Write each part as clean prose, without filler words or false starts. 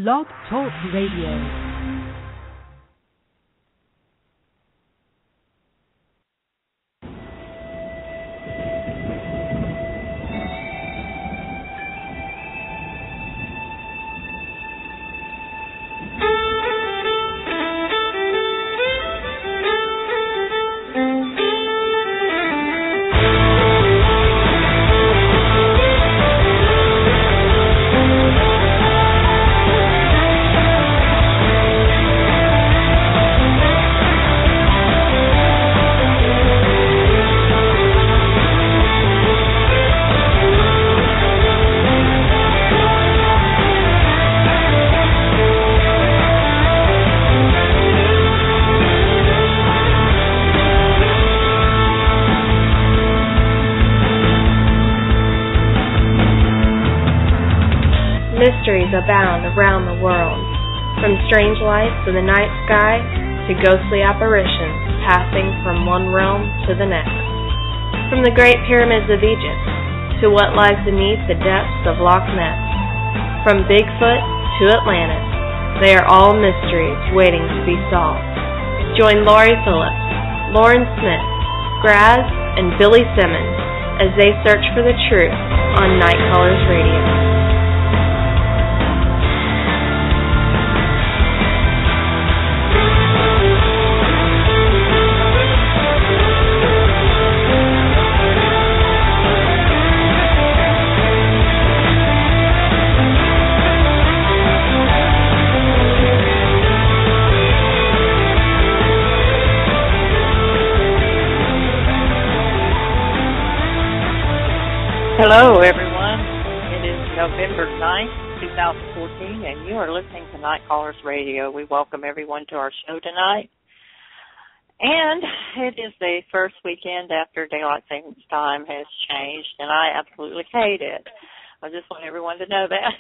Blog Talk Radio. Mysteries abound around the world, from strange lights in the night sky to ghostly apparitions passing from one realm to the next. From the great pyramids of Egypt to what lies beneath the depths of Loch Ness. From Bigfoot to Atlantis, they are all mysteries waiting to be solved. Join Laurie Phillips, Lauren Smith, Graz, and Billy Simmons as they search for the truth on Nite Callers Radio. Hello, everyone. It is November 9th, 2014, and you are listening to Nite Callers Radio. We welcome everyone to our show tonight. And it is the first weekend after Daylight Savings Time has changed, and I absolutely hate it. I just want everyone to know that.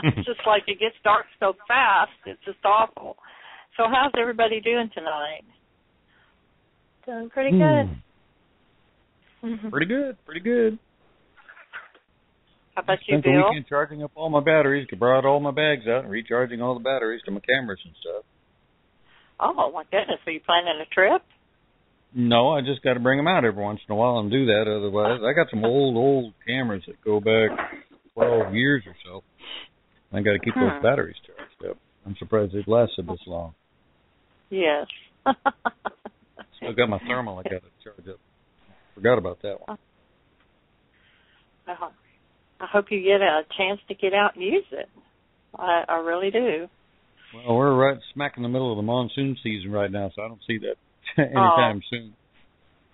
It's just like it gets dark so fast. It's just awful. So how's everybody doing tonight? Doing pretty good. Pretty good. How about you, Spent the Bill? weekend charging up all my batteries, brought all my bags out and recharging all the batteries to my cameras and stuff. Oh, my goodness. Are you planning a trip? No, I just got to bring them out every once in a while and do that. Otherwise, I got some old cameras that go back 12 years or so. I got to keep those batteries charged up. I'm surprised they've lasted this long. Yes. Still got my thermal I got to charge up. Forgot about that one. I hope you get a chance to get out and use it. I really do. Well, we're right smack in the middle of the monsoon season right now, so I don't see that anytime soon.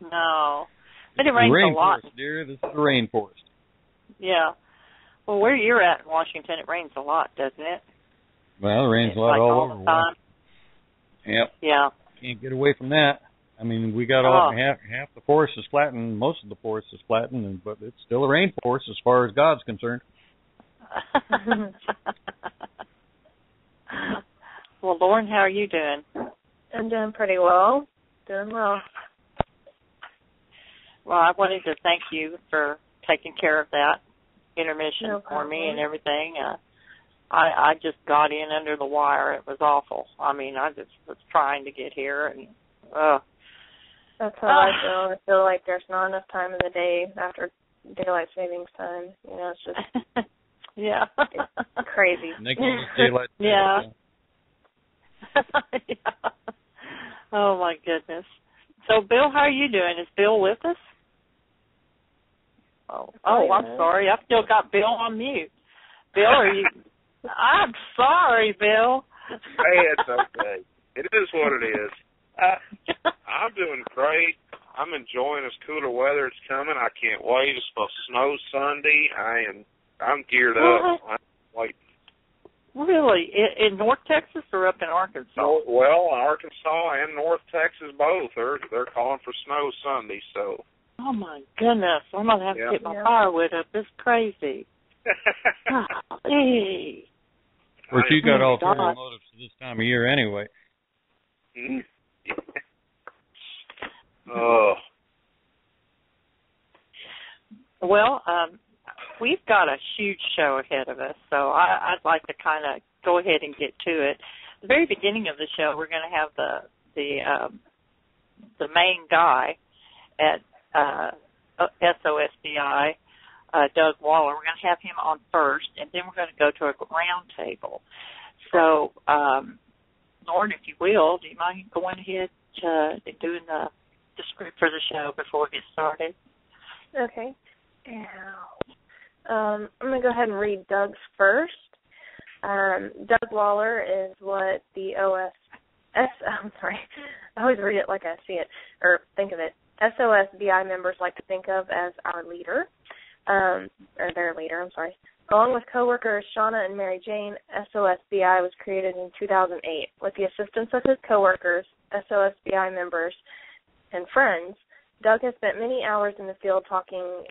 No. But it rains a lot. Rainforest, dear. This is the rainforest. Yeah. Well, where you're at in Washington, it rains a lot, doesn't it? Well, it rains a lot all over. Time. Yep. Yeah. Can't get away from that. I mean, we got half the forest is flattened, most of the forest is flattened, but it's still a rainforest as far as God's concerned. Well, Lauren, how are you doing? I'm doing pretty well. Doing well. Well, I wanted to thank you for taking care of that intermission for me and everything. I just got in under the wire. It was awful. I mean, I just was trying to get here, and that's how I feel. I feel like there's not enough time in the day after daylight savings time. You know, it's just yeah, it's crazy. Daylight yeah. Yeah. Oh my goodness. So, Bill, how are you doing? Is Bill with us? Oh, I'm sorry. I've still got Bill on mute. Bill, are you? I'm sorry, Bill. Hey, it's okay. It is what it is. I'm doing great. I'm enjoying this cooler weather. It's coming. I can't wait. It's supposed to snow Sunday. I'm geared up. I'm waiting. Really? In North Texas or up in Arkansas? No, well, Arkansas and North Texas both. They're calling for snow Sunday. So. Oh my goodness! I'm gonna have to get my firewood up. It's crazy. Hey. Of course, you got ulterior motives for this time of year anyway. Oh. Well, we've got a huge show ahead of us, so I'd like to kind of go ahead and get to it. At the very beginning of the show, we're going to have the main guy at SOSBI, Doug Waller. We're going to have him on first, and then we're going to go to a round table. So, Lauren, if you will, do you mind going ahead and doing the script for the show before we get started? Okay. I'm going to go ahead and read Doug's first. Doug Waller is what the I always read it like I see it, or think of it. SOSBI members like to think of as our leader, or their leader, I'm sorry. Along with coworkers Shawna and Mary Jane, SOSBI was created in 2008. With the assistance of his coworkers, SOSBI members, and friends, Doug has spent many hours in the field talking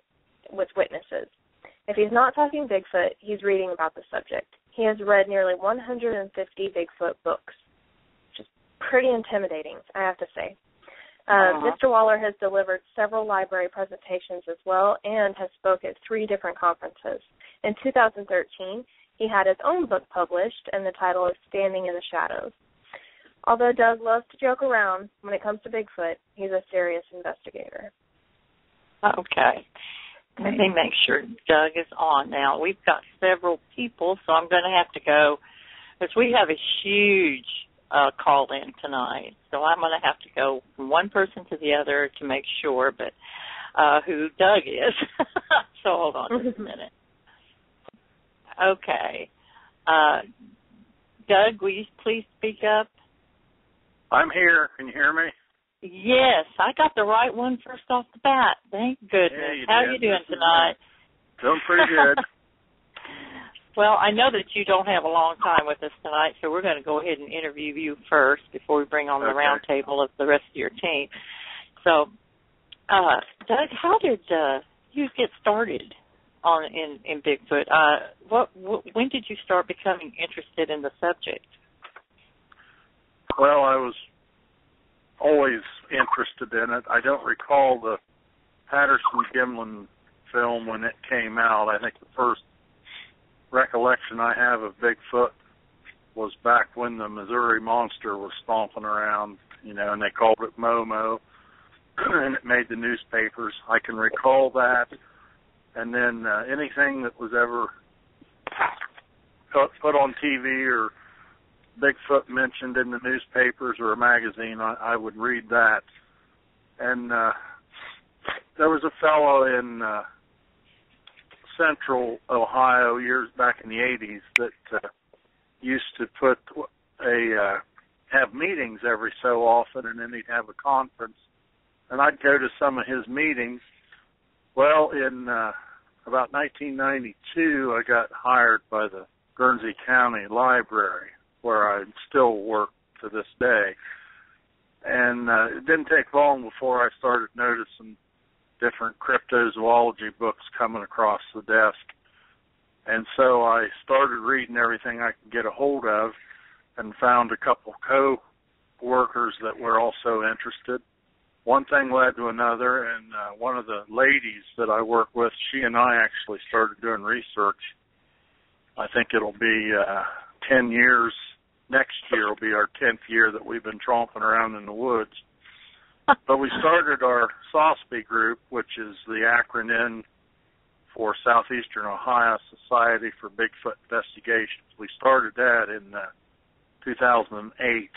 with witnesses. If he's not talking Bigfoot, he's reading about the subject. He has read nearly 150 Bigfoot books, which is pretty intimidating, I have to say. Mr. Waller has delivered several library presentations as well and has spoken at 3 different conferences. In 2013, he had his own book published, and the title is Standing in the Shadows. Although Doug loves to joke around, when it comes to Bigfoot, he's a serious investigator. Okay. Let me make sure Doug is on now. We've got several people, so I'm going to have to go, because we have a huge call-in tonight. So I'm going to have to go from one person to the other to make sure, but who Doug is. So hold on just a minute. Okay. Doug, will you please speak up? I'm here. Can you hear me? Yes, I got the right one first off the bat. Thank goodness. Yeah, How are you doing tonight? Doing pretty good. Well, I know that you don't have a long time with us tonight, so we're going to go ahead and interview you first before we bring on the round table of the rest of your team. So, Doug, how did you get started in Bigfoot? When did you start becoming interested in the subject? Well, I was always interested in it. I don't recall the Patterson-Gimlin film when it came out. I think the first recollection I have of Bigfoot was back when the Missouri Monster was stomping around, and they called it Momo, and it made the newspapers. I can recall that. And then anything that was ever put on TV or Bigfoot mentioned in the newspapers or a magazine, I would read that. And there was a fellow in Central Ohio years back in the 80s that used to have meetings every so often, and then he'd have a conference. And I'd go to some of his meetings. Well, in about 1992, I got hired by the Guernsey County Library, where I still work to this day. And it didn't take long before I started noticing different cryptozoology books coming across the desk. And so I started reading everything I could get a hold of and found a couple co-workers that were also interested. One thing led to another, and one of the ladies that I work with, she and I actually started doing research. I think it'll be 10 years. Next year will be our 10th year that we've been tromping around in the woods. But we started our SOSBI group, which is the acronym for Southeastern Ohio Society for Bigfoot Investigation. We started that in 2008,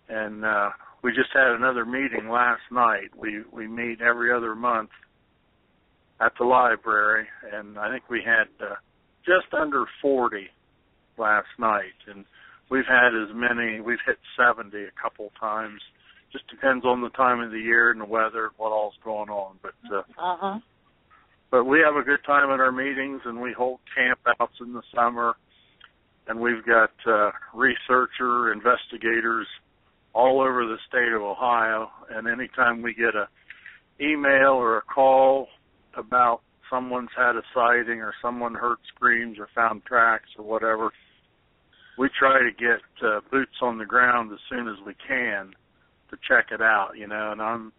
and we just had another meeting last night. We meet every other month at the library, and I think we had just under 40 last night, and we've hit 70 a couple times. Just depends on the time of the year and the weather and what all's going on. But we have a good time at our meetings, and we hold campouts in the summer, and we've got researcher, investigators all over the state of Ohio, and anytime we get an email or a call about someone's had a sighting or someone heard screams or found tracks or whatever, we try to get boots on the ground as soon as we can to check it out, and I'm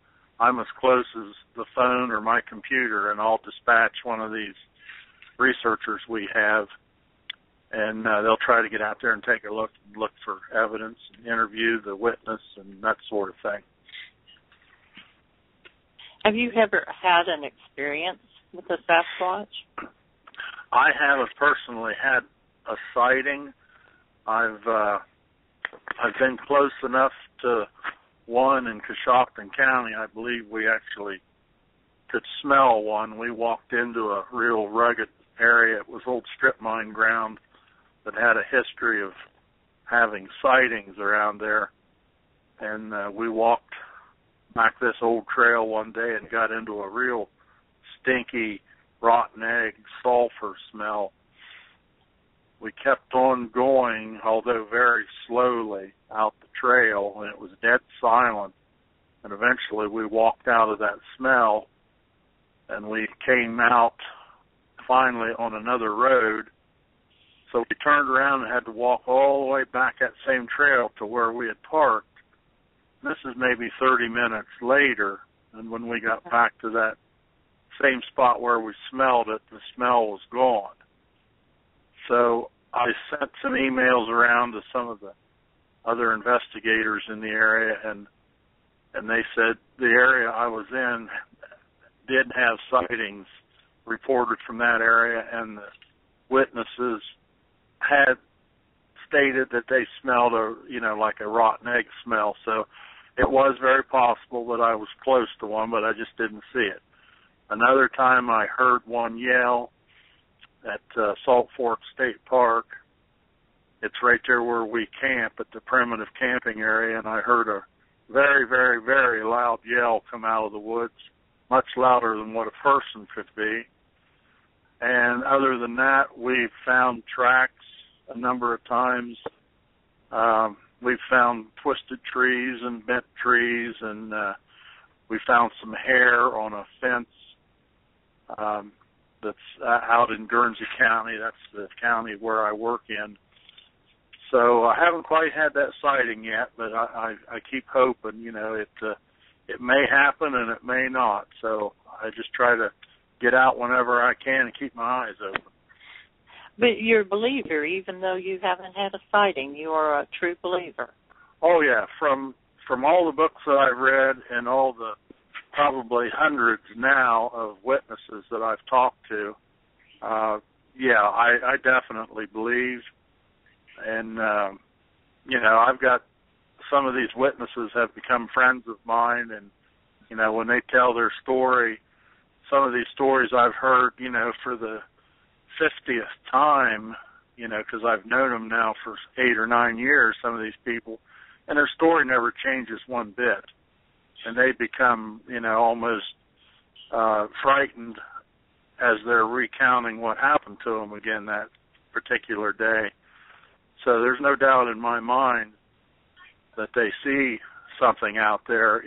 as close as the phone or my computer, and I'll dispatch one of these researchers we have, and they'll try to get out there and take a look for evidence and interview the witness and that sort of thing. Have you ever had an experience with a Sasquatch? I haven't personally had a sighting. I've been close enough to one in Coshocton County. I believe we actually could smell one. We walked into a real rugged area. It was old strip mine ground that had a history of having sightings around there. And we walked back this old trail one day and got into a real stinky, rotten egg, sulfur smell. We kept on going, although very slowly, out the trail, and it was dead silent. And eventually we walked out of that smell, and we came out finally on another road. So we turned around and had to walk all the way back that same trail to where we had parked. This is maybe 30 minutes later, and when we got back to that same spot where we smelled it, the smell was gone. So I sent some emails around to some of the other investigators in the area, and they said the area I was in did have sightings reported from that area, and the witnesses had stated that they smelled like a rotten egg smell. So it was very possible that I was close to one, but I just didn't see it. Another time I heard one yell at Salt Fork State Park. It's right there where we camp at the primitive camping area, and I heard a very, very, very loud yell come out of the woods, much louder than what a person could be. And other than that, we've found tracks a number of times. We've found twisted trees and bent trees, and we found some hair on a fence that's out in Guernsey County. That's the county where I work in. So I haven't quite had that sighting yet, but I keep hoping. It may happen and it may not. So I just try to get out whenever I can and keep my eyes open. But you're a believer, even though you haven't had a sighting. You are a true believer. Oh yeah, from all the books that I've read and all the probably hundreds now of witnesses that I've talked to, I definitely believe. And, I've got some of these witnesses have become friends of mine, and, when they tell their story, some of these stories I've heard, for the 50th time, because I've known them now for 8 or 9 years, some of these people, and their story never changes one bit. And they become, almost frightened as they're recounting what happened to them again that particular day. So there's no doubt in my mind that they see something out there.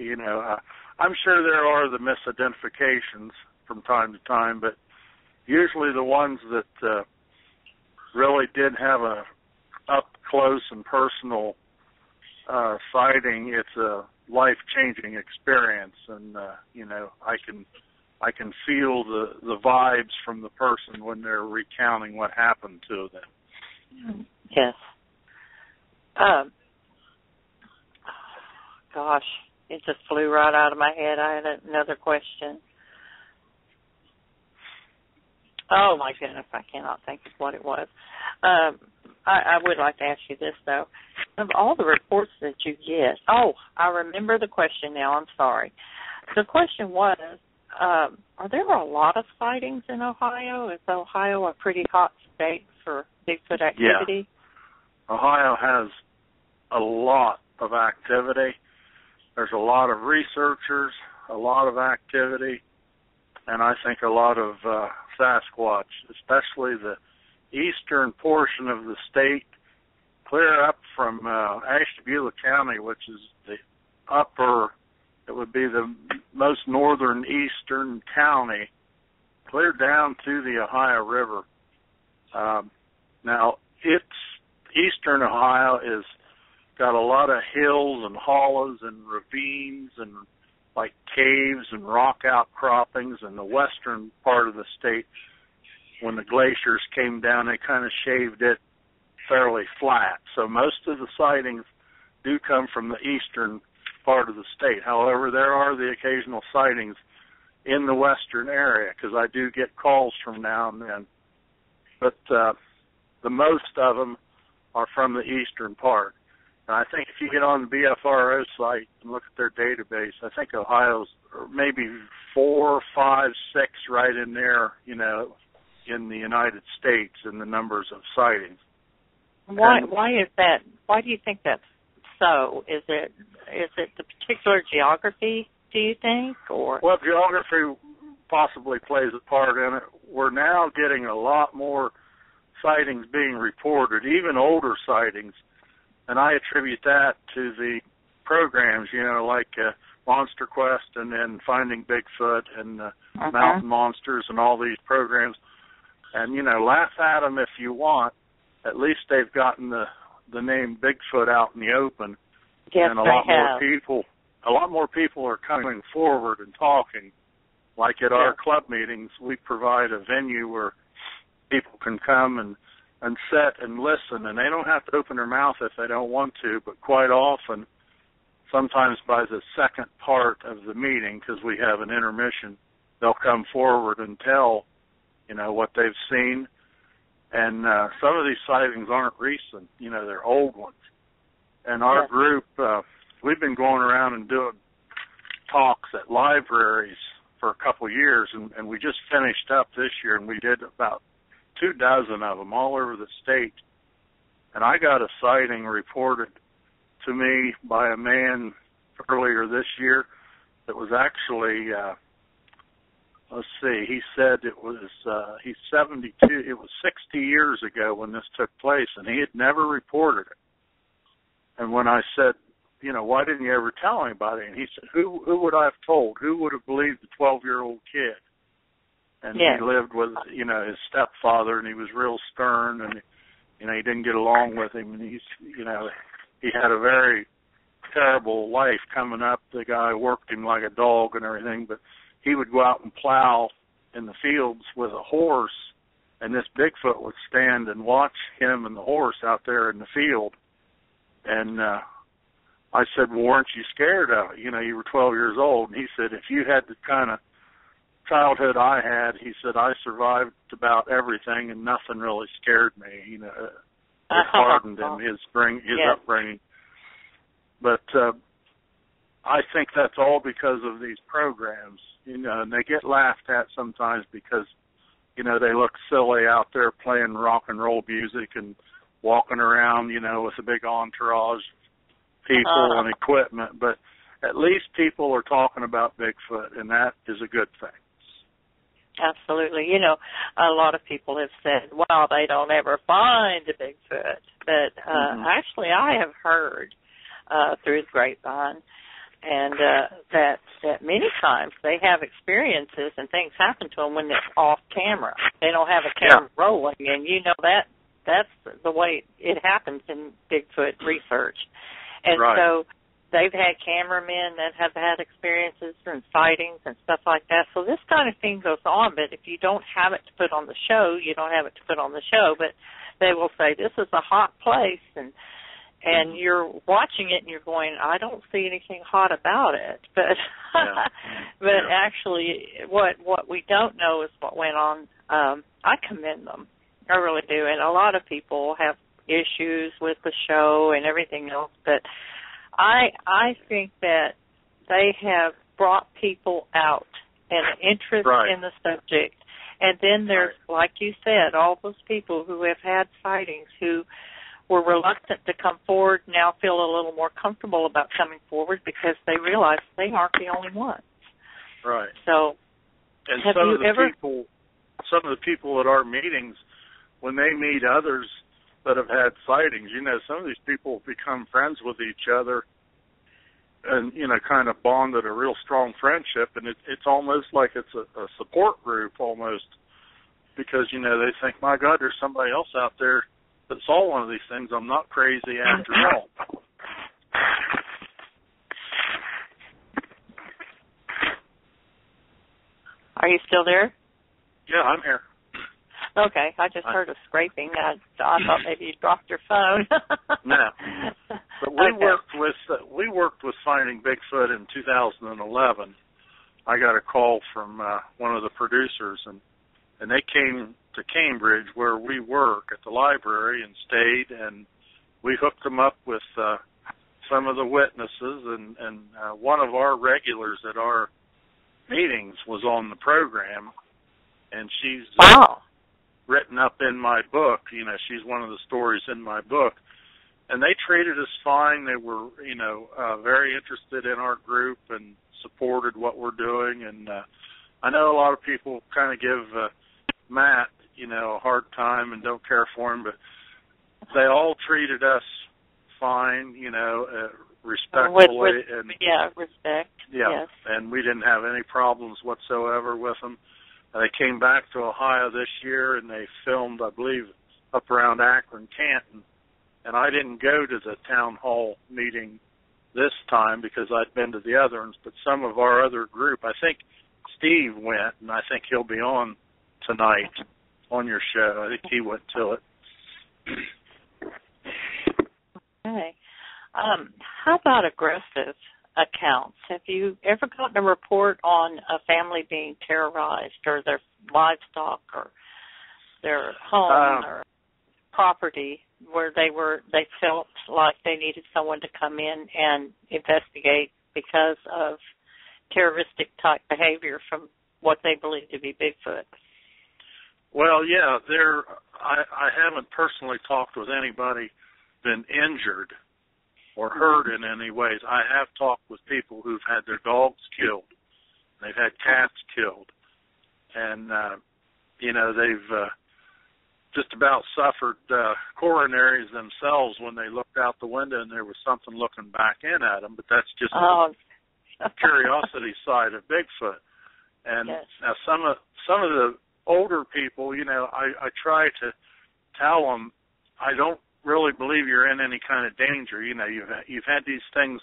I'm sure there are the misidentifications from time to time, but usually the ones that really did have a up-close and personal sighting, it's a life-changing experience, and I can feel the vibes from the person when they're recounting what happened to them. Yes. Gosh, it just flew right out of my head. I had another question. Oh my goodness, I cannot think of what it was. I would like to ask you this though. Of all the reports that you get, I remember the question now, I'm sorry. The question was, are there a lot of sightings in Ohio? Is Ohio a pretty hot state for Bigfoot activity? Yeah. Ohio has a lot of activity. There's a lot of researchers, a lot of activity, and I think a lot of Sasquatch, especially the eastern portion of the state, clear up from Ashtabula County, which is the upper, it would be the most northern eastern county, clear down to the Ohio River. Now, eastern Ohio is got a lot of hills and hollows and ravines and like caves and rock outcroppings, and the western part of the state, when the glaciers came down, they kind of shaved it fairly flat. So most of the sightings do come from the eastern part of the state. However, there are the occasional sightings in the western area, because I do get calls from now and then. But the most of them are from the eastern part. And I think if you get on the BFRO site and look at their database, I think Ohio's maybe 4, 5, 6 right in there, you know, in the United States in the numbers of sightings. Why is that? Why do you think that's so? Is it the particular geography, do you think, or? Well, geography possibly plays a part in it. We're now getting a lot more sightings being reported, even older sightings, and I attribute that to the programs, you know, like Monster Quest and then Finding Bigfoot and Mountain Monsters and all these programs. And, you know, laugh at them if you want. At least they've gotten the name Bigfoot out in the open. Yes, and a lot more people are coming forward and talking. Like at our club meetings, we provide a venue where people can come and sit and listen, and they don't have to open their mouth if they don't want to, but quite often, sometimes by the second part of the meeting, because we have an intermission, they'll come forward and tell, you know, what they've seen. And some of these sightings aren't recent, you know, they're old ones. And our group, we've been going around and doing talks at libraries for a couple of years, and we just finished up this year, and we did about 24 of them all over the state. And I got a sighting reported to me by a man earlier this year that was actually, he said it was, he's 72, it was 60 years ago when this took place, and he had never reported it. And when I said, you know, why didn't you ever tell anybody? And he said, who would I have told? Who would have believed the 12-year-old kid? And he lived with, you know, his stepfather, and he was real stern, and, you know, he didn't get along with him, and he had a very terrible life coming up. The guy worked him like a dog and everything, but he would go out and plow in the fields with a horse, and this Bigfoot would stand and watch him and the horse out there in the field. And I said, well, weren't you scared of it? You know, you were 12 years old. And he said, if you had the kind of childhood I had, he said, I survived about everything and nothing really scared me. You know, it hardened him, his upbringing. But I think that's all because of these programs, you know, and they get laughed at sometimes because, you know, they look silly out there playing rock and roll music and walking around, you know, with a big entourage of people and equipment. But at least people are talking about Bigfoot, and that is a good thing. Absolutely. You know, a lot of people have said, well, they don't ever find a Bigfoot. But actually I have heard through the grapevine and that many times they have experiences and things happen to them when they're off camera. They don't have a camera rolling, and you know that's the way it happens in Bigfoot research. And so they've had cameramen that have had experiences and sightings and stuff like that. So this kind of thing goes on, but if you don't have it to put on the show, you don't have it to put on the show. But they will say, this is a hot place, and you're watching it and you're going, I don't see anything hot about it. But but actually what we don't know is what went on. I commend them. I really do. And a lot of people have issues with the show and everything else, but I think that they have brought people out and an interest in the subject. And then there's, like you said, all those people who have had sightings who were reluctant to come forward now feel a little more comfortable about coming forward because they realize they aren't the only ones. Right. So, and have you ever... some of the people at our meetings, when they meet others that have had sightings, you know, some of these people become friends with each other and, you know, kind of bonded a real strong friendship, and it's almost like it's a support group almost because, you know, they think, my God, there's somebody else out there that saw one of these things. I'm not crazy after all. Are you still there? Yeah, I'm here. Okay, I just heard a scraping. I thought maybe you dropped your phone. No, but we worked with finding Bigfoot in 2011. I got a call from one of the producers, and they came to Cambridge where we work at the library and stayed, and we hooked them up with some of the witnesses, and one of our regulars at our meetings was on the program, and she's written up in my book. You know, she's one of the stories in my book, and they treated us fine. They were, very interested in our group and supported what we're doing. And I know a lot of people kind of give Matt, a hard time and don't care for him, but they all treated us fine, respectfully. Respect. Yeah, yes. And we didn't have any problems whatsoever with them. They came back to Ohio this year, and they filmed, I believe, up around Akron, Canton. And I didn't go to the town hall meeting this time because I'd been to the other ones, but some of our other group, I think Steve went, and I think he'll be on tonight on your show. I think he went to it. Okay. How about aggressive accounts? Have you ever gotten a report on a family being terrorized, or their livestock, or their home or property, where they felt like they needed someone to come in and investigate because of terroristic type behavior from what they believe to be Bigfoot? Well, yeah, I haven't personally talked with anybody been injured or hurt in any ways. I have talked with people who've had their dogs killed. They've had cats killed. And, they've just about suffered coronaries themselves when they looked out the window and there was something looking back in at them. But that's just the curiosity side of Bigfoot. And now some of the older people, I try to tell them, I don't really believe you're in any kind of danger. You've had these things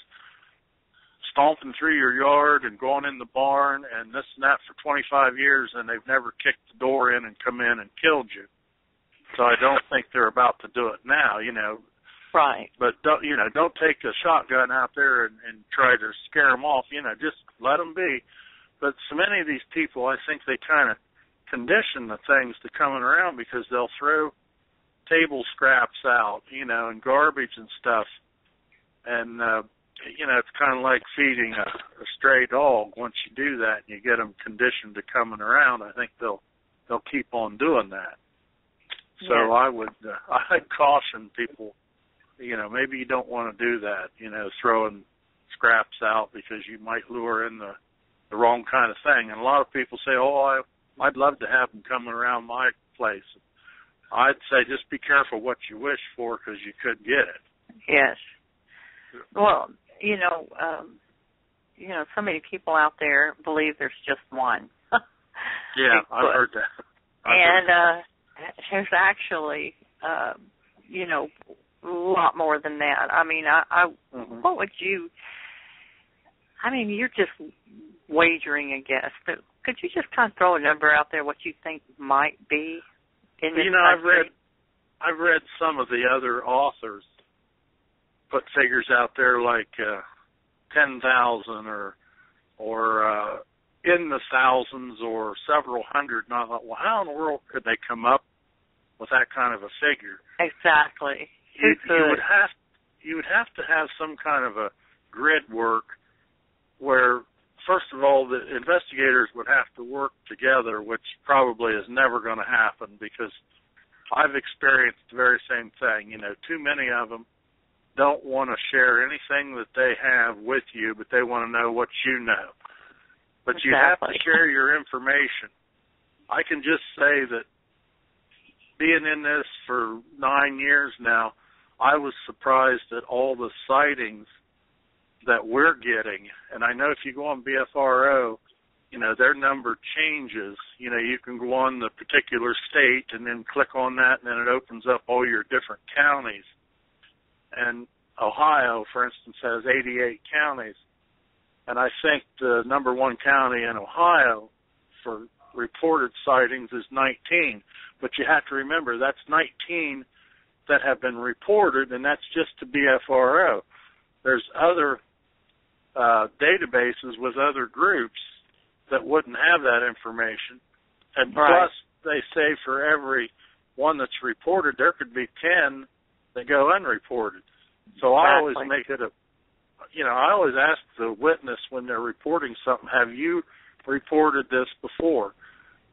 stomping through your yard and going in the barn and this and that for 25 years, and they've never kicked the door in and come in and killed you. So I don't think they're about to do it now, Right. But don't take a shotgun out there and try to scare them off. Just let them be. But so many of these people, I think they kind of condition the things to coming around because they'll throw table scraps out, and garbage and stuff. And, it's kind of like feeding a stray dog. Once you do that and you get them conditioned to coming around, I think they'll keep on doing that. So I'd caution people, maybe you don't want to do that, throwing scraps out because you might lure in the wrong kind of thing. And a lot of people say, I'd love to have them coming around my place. I'd say just be careful what you wish for because you could get it. Yes. Well, so many people out there believe there's just one. Yeah, I've heard that. There's actually, a lot more than that. I mean, what would you, you're just wagering a guess, but could you just kind of throw a number out there what you think might be in this country? I've read some of the other authors put figures out there like 10,000 or in the thousands or several hundred. And I thought, well, how in the world could they come up with that kind of a figure? Exactly. You would have to have some kind of a grid work where, first of all, the investigators would have to work together, which probably is never going to happen because I've experienced the very same thing. Too many of them don't want to share anything that they have with you, but they want to know what you know. But you have to share your information. I can just say that being in this for 9 years now, I was surprised at all the sightings that we're getting. And I know if you go on BFRO, their number changes. You can go on the particular state and then click on that, and then it opens up all your different counties. And Ohio, for instance, has 88 counties. And I think the number one county in Ohio for reported sightings is 19. But you have to remember, that's 19 that have been reported, and that's just to BFRO. There's other databases with other groups that wouldn't have that information. And plus, they say for every one that's reported, there could be 10 that go unreported. So I always make it I always ask the witness when they're reporting something, have you reported this before?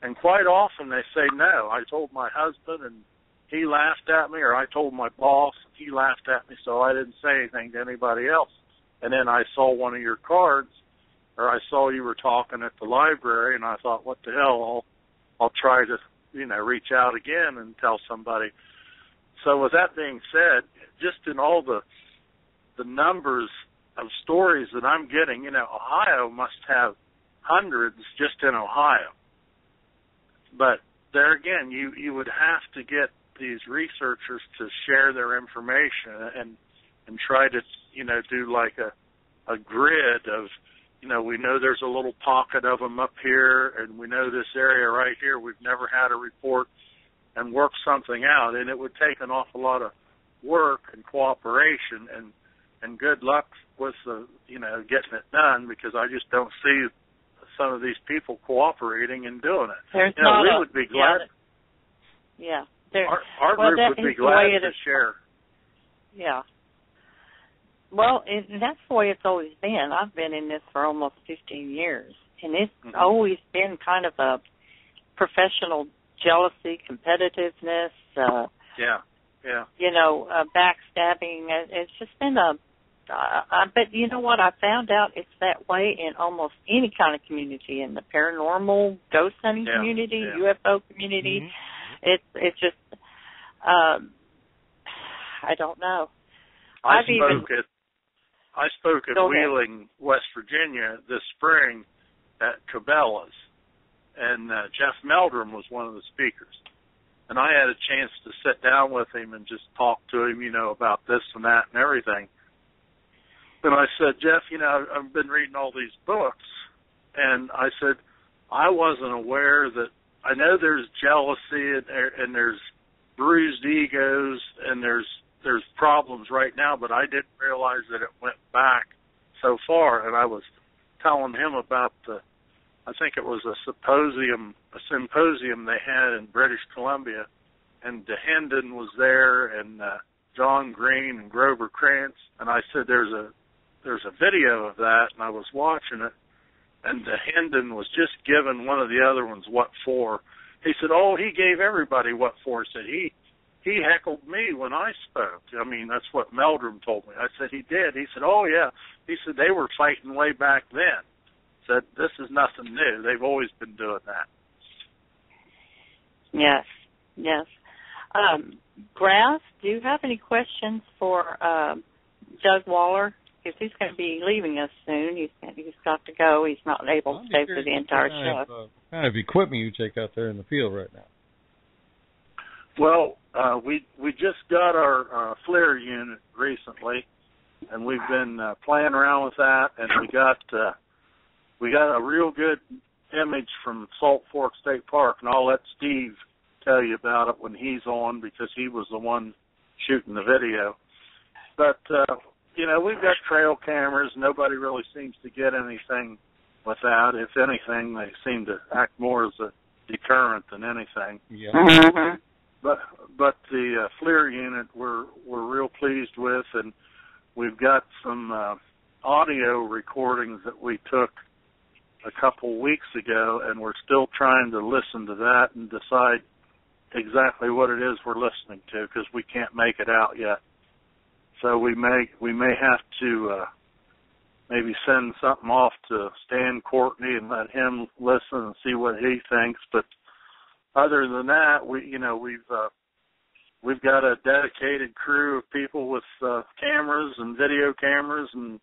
And quite often they say, no, I told my husband and he laughed at me, or I told my boss and he laughed at me, so I didn't say anything to anybody else. And then I saw one of your cards, or I saw you were talking at the library, and I thought, what the hell, I'll try to, reach out again and tell somebody. So with that being said, just in all the numbers of stories that I'm getting, Ohio must have hundreds just in Ohio. But there again, you would have to get these researchers to share their information and try to, do like a grid of, we know there's a little pocket of them up here, and we know this area right here we've never had a report, and work something out. And it would take an awful lot of work and cooperation, and good luck with getting it done, because I just don't see some of these people cooperating and doing it. We would be glad. Yeah. Our group would be glad to share. Yeah. Well, that's the way it's always been. I've been in this for almost 15 years, and it's always been kind of a professional jealousy, competitiveness. Backstabbing. It's just been but you know what? I found out it's that way in almost any kind of community, in the paranormal, ghost hunting community, UFO community. It's just, I don't know. I spoke at Wheeling, West Virginia this spring at Cabela's, and Jeff Meldrum was one of the speakers. And I had a chance to sit down with him and just talk to him, about this and that and everything. And I said, Jeff, I've been reading all these books, and I said, I wasn't aware that, I know there's jealousy and there's bruised egos and there's problems right now, but I didn't realize that it went back so far. And I was telling him about I think it was a symposium they had in British Columbia, and DeHenden was there, and John Green and Grover Krantz, and I said, there's a video of that, and I was watching it, and DeHenden was just giving one of the other ones what for. He said, he gave everybody what for. He said, he heckled me when I spoke. I mean, that's what Meldrum told me. I said, he did. He said, oh, yeah. He said, they were fighting way back then. Said, this is nothing new. They've always been doing that. Yes. Grass, do you have any questions for Doug Waller? Because he's going to be leaving us soon. He's got to go. He's not able to stay for the entire show. What kind of equipment you take out there in the field right now? Well, we just got our FLIR unit recently, and we've been playing around with that, and we got a real good image from Salt Fork State Park, and I'll let Steve tell you about it when he's on, because he was the one shooting the video. But we've got trail cameras. Nobody really seems to get anything with that. If anything, they seem to act more as a deterrent than anything. Yeah. Mm-hmm. But the FLIR unit we're real pleased with, and we've got some audio recordings that we took a couple weeks ago, and we're still trying to listen to that and decide exactly what it is we're listening to, because we can't make it out yet. So we may have to maybe send something off to Stan Courtney and let him listen and see what he thinks. But other than that, we've got a dedicated crew of people with cameras and video cameras and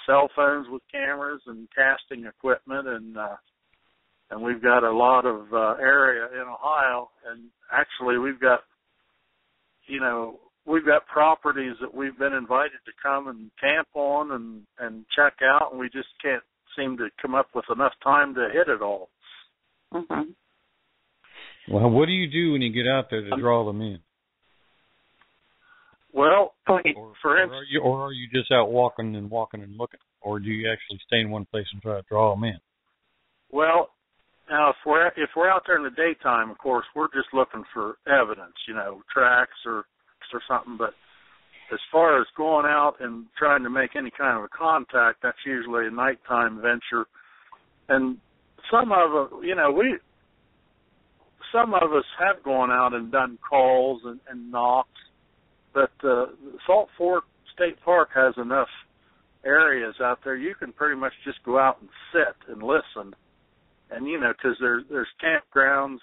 cell phones with cameras and casting equipment, and we've got a lot of area in Ohio, and actually we've got properties that we've been invited to come and camp on and check out, and we just can't seem to come up with enough time to hit it all. Mm-hmm. Well, what do you do when you get out there to draw them in? Well, or are you just out walking and looking, or do you actually stay in one place and try to draw them in? Well, now if we're out there in the daytime, of course, we're just looking for evidence, tracks or something. But as far as going out and trying to make any kind of a contact, that's usually a nighttime venture. And some of us have gone out and done calls and knocks. But Salt Fork State Park has enough areas out there. You can pretty much just go out and sit and listen. And, because there's campgrounds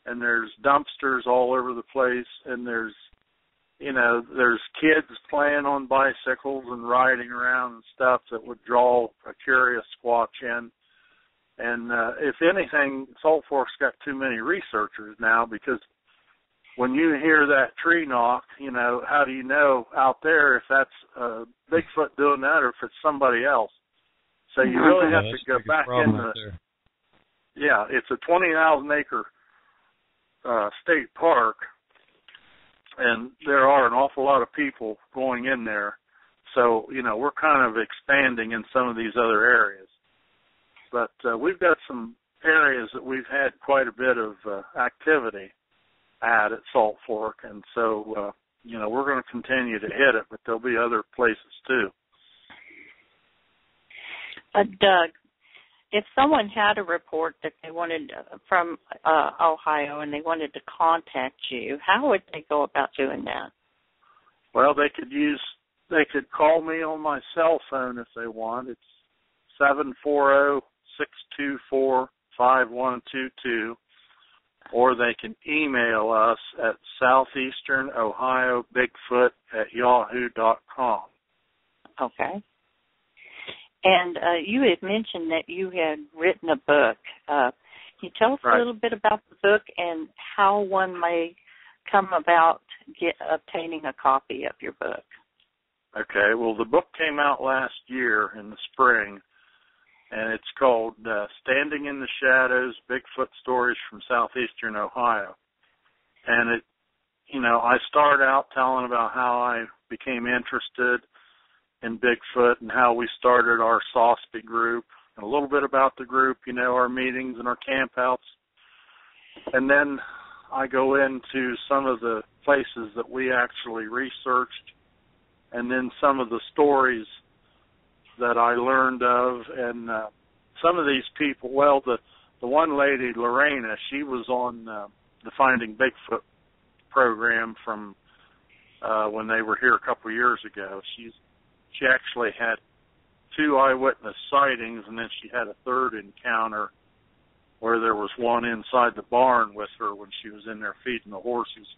and there's dumpsters all over the place, and there's kids playing on bicycles and riding around and stuff that would draw a curious squatch in. And if anything, Salt Fork's got too many researchers now, because when you hear that tree knock, how do you know out there if that's Bigfoot doing that or if it's somebody else? So you really have to go back in it's a 20,000-acre state park, and there are an awful lot of people going in there. So, we're kind of expanding in some of these other areas. But we've got some areas that we've had quite a bit of activity at Salt Fork, and so we're going to continue to hit it, but there'll be other places too. Doug, if someone had a report that they wanted from Ohio and they wanted to contact you, how would they go about doing that? Well, they could call me on my cell phone if they want. It's 740-624-5122. Or they can email us at southeasternohiobigfoot@yahoo.com. Okay. And you had mentioned that you had written a book. Can you tell us a little bit about the book and how one may come about obtaining a copy of your book? Okay. Well, the book came out last year in the spring, and it's called Standing in the Shadows, Bigfoot Stories from Southeastern Ohio. And it, I start out telling about how I became interested in Bigfoot and how we started our SOSBI group, and a little bit about the group, our meetings and our campouts. And then I go into some of the places that we actually researched, and then some of the stories that I learned of, and some of these people, well, the one lady, Lorena, she was on the Finding Bigfoot program from when they were here a couple of years ago. She actually had 2 eyewitness sightings, and then she had a third encounter where there was one inside the barn with her when she was in there feeding the horses,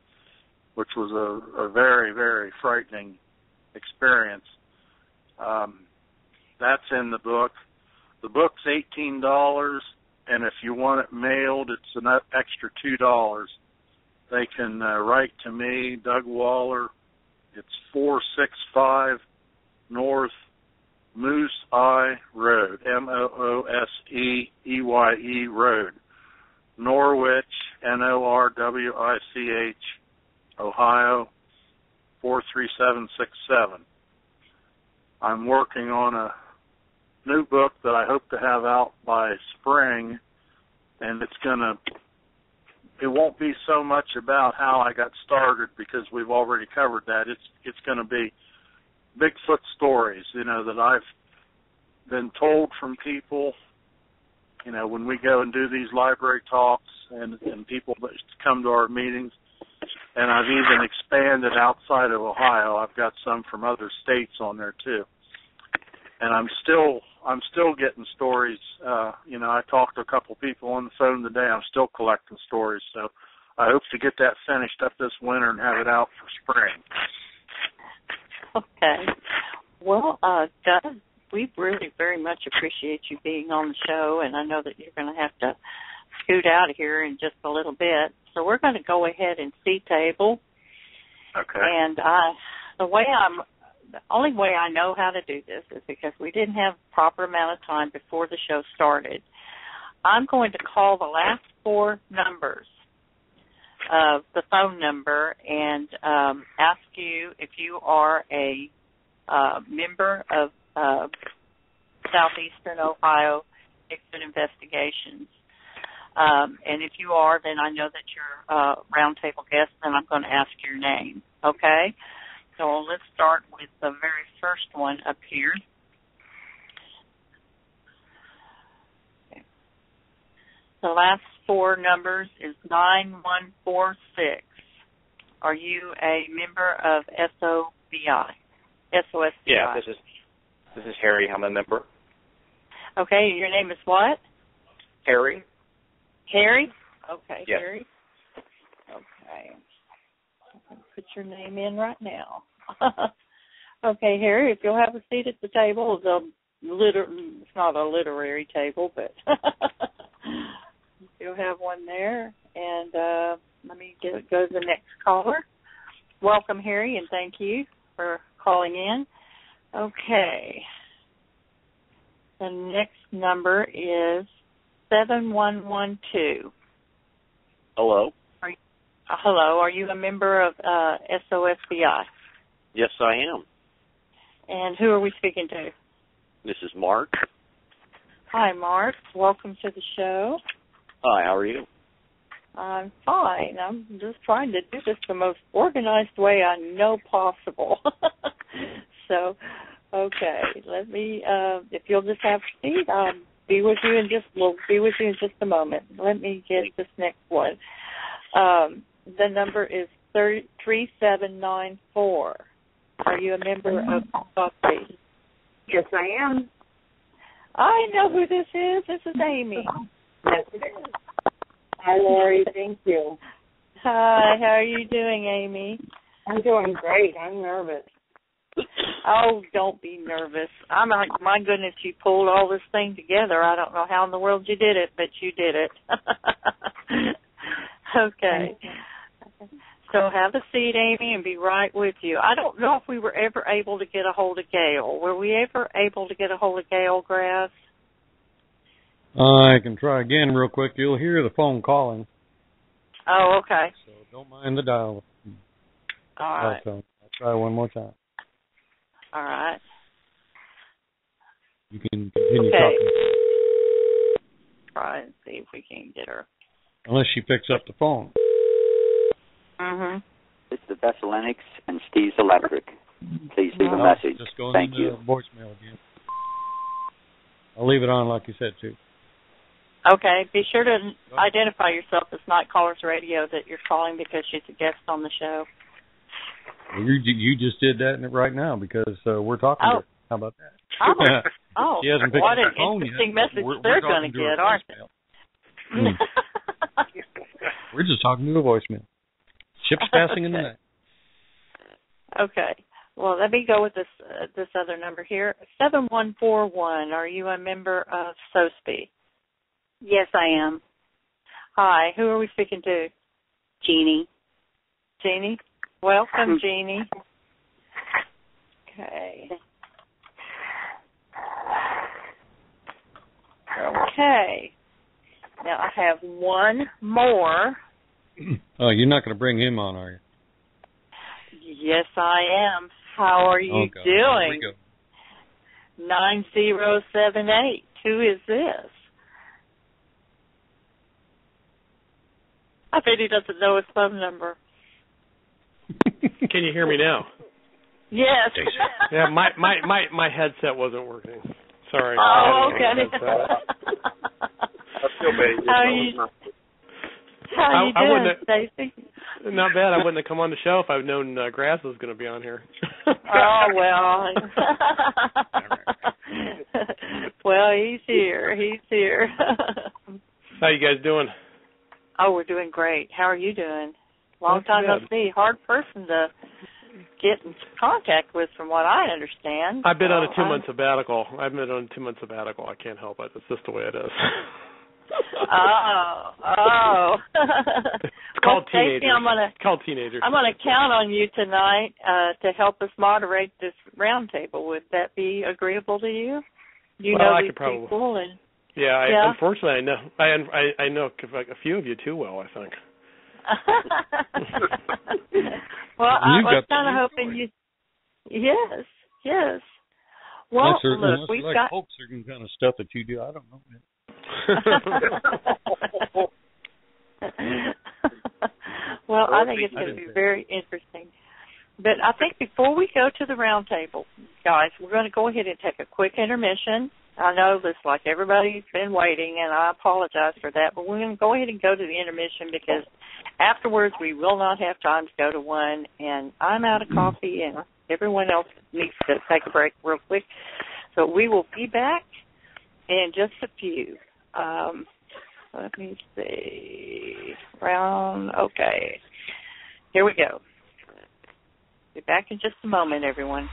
which was a very, very frightening experience. That's in the book. The book's $18, and if you want it mailed, it's an extra $2. They can write to me, Doug Waller. It's 465 North Moose Eye Road, Mooseyeye Road, Norwich, Norwich, Ohio, 43767. I'm working on a new book that I hope to have out by spring, and it won't be so much about how I got started, because we've already covered that. It's going to be Bigfoot stories, that I've been told from people, when we go and do these library talks and people that come to our meetings. And I've even expanded outside of Ohio. I've got some from other states on there too. And I'm still getting stories. I talked to a couple people on the phone today. I'm still collecting stories. So I hope to get that finished up this winter and have it out for spring. Okay. Well, Doug, we really very much appreciate you being on the show, and I know that you're going to have to scoot out of here in just a little bit. So we're going to go ahead and C-table. Okay. And the only way I know how to do this is because we didn't have proper amount of time before the show started. I'm going to call the last 4 numbers of the phone number and ask you if you are a member of Southeastern Ohio Bigfoot Investigations. And if you are, then I know that you're a roundtable guest, and I'm going to ask your name, okay? So let's start with the very first one up here. Okay. The last 4 numbers is 9146. Are you a member of SOSBI? SOSBI. Yeah, this is Harry. I'm a member. Okay, your name is what? Harry. Harry? Okay, yes. Harry. Okay. I'll put your name in right now. Okay, Harry, if you'll have a seat at the table, it's not a literary table, but you'll have one there. And let me go to the next caller. Welcome, Harry, and thank you for calling in. Okay. The next number is 7112. Hello. Hello. Are you a member of SOSBI? Yes, I am. And who are we speaking to? This is Mark. Hi, Mark. Welcome to the show. Hi, how are you? I'm fine. I'm just trying to do this the most organized way I know possible. So, okay, let me. If you'll just have a seat, I'll be with you in just. We'll be with you in just a moment. Let me get this next one. The number is 3794. Are you a member of SOSBI? Yes, I am. I know who this is. This is Amy. Yes, it is. Hi, Lori. Thank you. Hi. How are you doing, Amy? I'm doing great. I'm nervous. Oh, don't be nervous. I'm like, my goodness, you pulled all this thing together. I don't know how in the world you did it, but you did it. Okay. So have a seat, Amy, and be right with you. I don't know if we were ever able to get a hold of Gail. Were we ever able to get a hold of Gail Grass? I can try again real quick. You'll hear the phone calling. Oh, okay. So don't mind the dial. All right. I'll try one more time. All right. You can continue talking. Try and see if we can get her. Unless she picks up the phone. Mm-hmm. It's the Best Lennox and Steve's Electric. Please leave a message. Just going Thank into you. Voicemail again. I'll leave it on like you said, too. Okay. Be sure to identify yourself as Nite Callers Radio, that you're calling because she's a guest on the show. Well, you just did that right now because we're talking to her. How about that? Oh, she hasn't picked what up an the phone interesting yet. message they're going to get, aren't they? We're just talking to a voicemail. Ship's passing in the night. Okay. Well, let me go with this other number here. 7141. Are you a member of SOSBI? Yes, I am. Hi. Who are we speaking to? Jeannie. Jeannie? Welcome, Jeannie. Okay. Okay. Now I have one more. Oh, you're not going to bring him on, are you? Yes, I am. How are you doing? Here we go. 9078. Who is this? I bet he doesn't know his phone number. Can you hear me now? Yes. Yeah, my headset wasn't working. Sorry. Oh, okay. I feel bad. How you doing, Stacy? Not bad. I wouldn't have come on the show if I'd known Grass was going to be on here. Oh, well. Well, he's here. How you guys doing? Oh, we're doing great. How are you doing? Long time no see. Hard person to get in contact with, from what I understand. I've been on a 2-month sabbatical. I can't help it. It's just the way it is. Oh. It's called teenagers. Teenagers. I'm gonna count on you tonight to help us moderate this roundtable. Would that be agreeable to you? You know these people, and Yeah. Unfortunately, I know a few of you too well, I think. Well, I was kind of hoping you. Yes. Well, unless we've like got hoaxing kind of stuff that you do. I don't know. Well, I think it's going to be very interesting. But I think before we go to the roundtable, guys, we're going to go ahead and take a quick intermission. I know this, like everybody's been waiting, and I apologize for that, but we're going to go ahead and go to the intermission because afterwards we will not have time to go to one, and I'm out of coffee, and everyone else needs to take a break real quick. So we will be back in just a few. Let me see. Okay. Here we go. Be back in just a moment, everyone.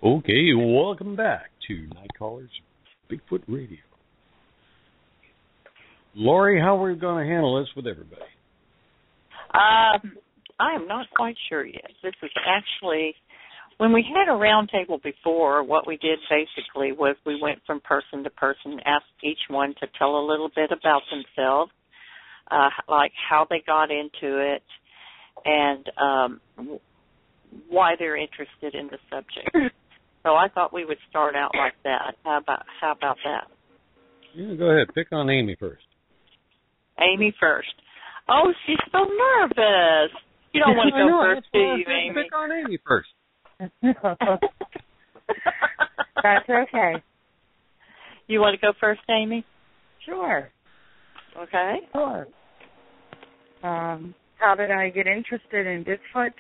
Okay, welcome back to Nite Callers Bigfoot Radio. Lori, how are we going to handle this with everybody? I am not quite sure yet. This is actually, when we had a round table before, what we did basically was we went from person to person, asked each one to tell a little bit about themselves. like how they got into it and why they're interested in the subject. So I thought we would start out like that. How about that? Yeah, go ahead. Pick on Amy first. Amy first. Oh, she's so nervous. You don't want to go first, do you, Amy? Pick on Amy first. That's okay. You want to go first, Amy? Sure. Okay. Sure. How did I get interested in Bigfoot?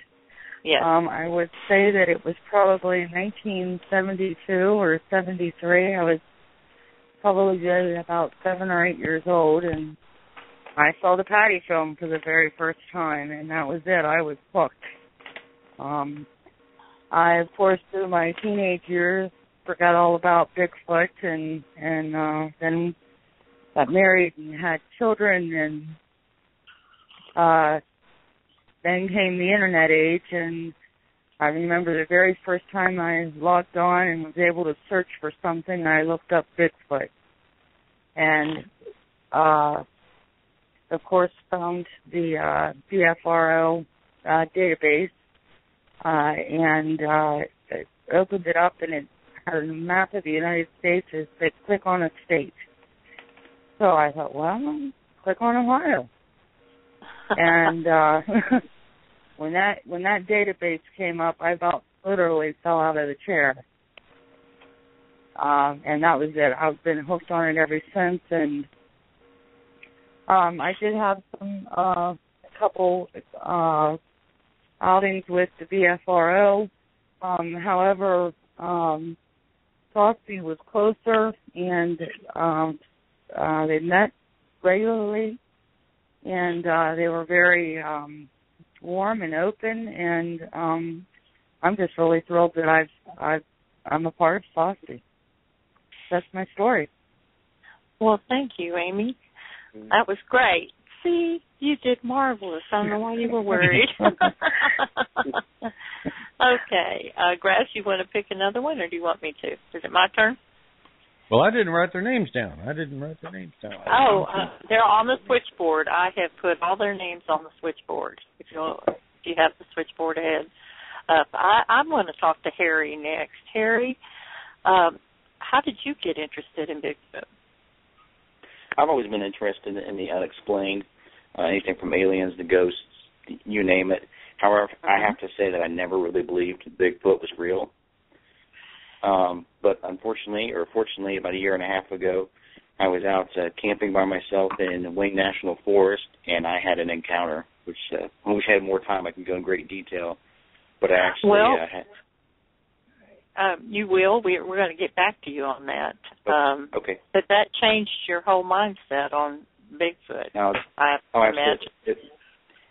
Yes. I would say that it was probably 1972 or 73. I was probably about 7 or 8 years old, and I saw the Patty film for the very first time, and that was it. I was hooked. I, of course, through my teenage years, forgot all about Bigfoot, and then got married and had children, and then came the internet age, and I remember the very first time I logged on and was able to search for something, I looked up Bigfoot. And, of course, found the BFRO database, and opened it up, and it had a map of the United States. It said, click on a state. So I thought, well, click on Ohio. And when that database came up, I about literally fell out of the chair. And that was it. I've been hooked on it ever since. And I did have a couple outings with the BFRO. However, SOSBI was closer, and they met regularly, and they were very warm and open, and I'm just really thrilled that I'm a part of SOSBI. That's my story. Well, thank you, Amy. That was great. See, you did marvelous. I don't know why you were worried. Okay. Grass, you want to pick another one, or do you want me to? Is it my turn? Well, I didn't write their names down. Oh, they're on the switchboard. I have put all their names on the switchboard. If you have the switchboard ahead. I'm going to talk to Harry next. Harry, how did you get interested in Bigfoot? I've always been interested in the unexplained, anything from aliens to ghosts, you name it. However, I have to say that I never really believed Bigfoot was real. But unfortunately, or fortunately, about a year and a half ago, I was out camping by myself in Wayne National Forest, and I had an encounter, which when we had more time, I can go in great detail. But I actually you will. We're going to get back to you on that. Okay. But that changed your whole mindset on Bigfoot. Now, I imagine.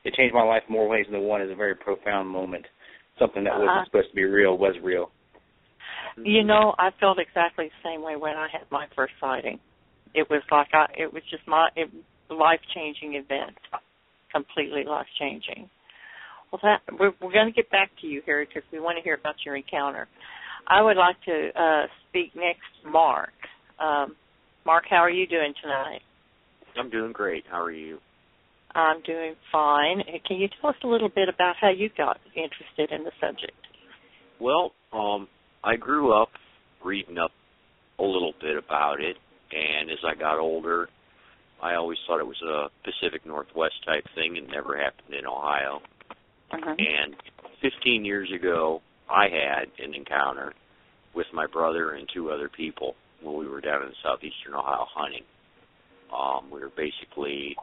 It changed my life more ways than one. It's a very profound moment. Something that wasn't supposed to be real was real. You know, I felt exactly the same way when I had my first sighting. It was like it was just a life-changing event, completely life-changing. Well, we're going to get back to you, Harry, because we want to hear about your encounter. I would like to speak next to Mark. Mark, how are you doing tonight? I'm doing great. How are you? I'm doing fine. Can you tell us a little bit about how you got interested in the subject? Well, I grew up reading up a little bit about it, and as I got older, I always thought it was a Pacific Northwest type thing and never happened in Ohio. And 15 years ago, I had an encounter with my brother and 2 other people when we were down in Southeastern Ohio hunting. We were basically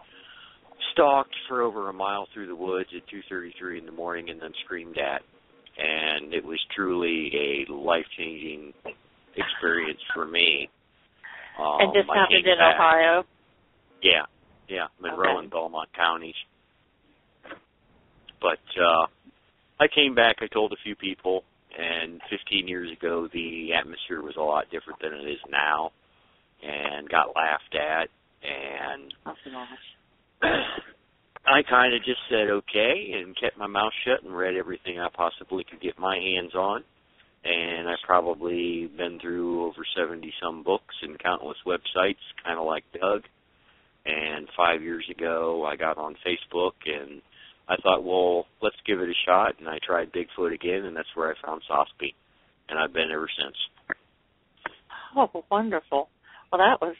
stalked for over a mile through the woods at 2:33 in the morning and then screamed at. And it was truly a life-changing experience for me. And this happened in Ohio? Yeah, Monroe and Belmont counties. But I came back, I told a few people, and 15 years ago the atmosphere was a lot different than it is now, and got laughed at, and I kind of just said okay and kept my mouth shut and read everything I possibly could get my hands on. And I've probably been through over 70-some books and countless websites, kind of like Doug. And 5 years ago, I got on Facebook, and I thought, well, let's give it a shot. And I tried Bigfoot again, and that's where I found SOSBI. And I've been ever since. Oh, wonderful. Well, that was,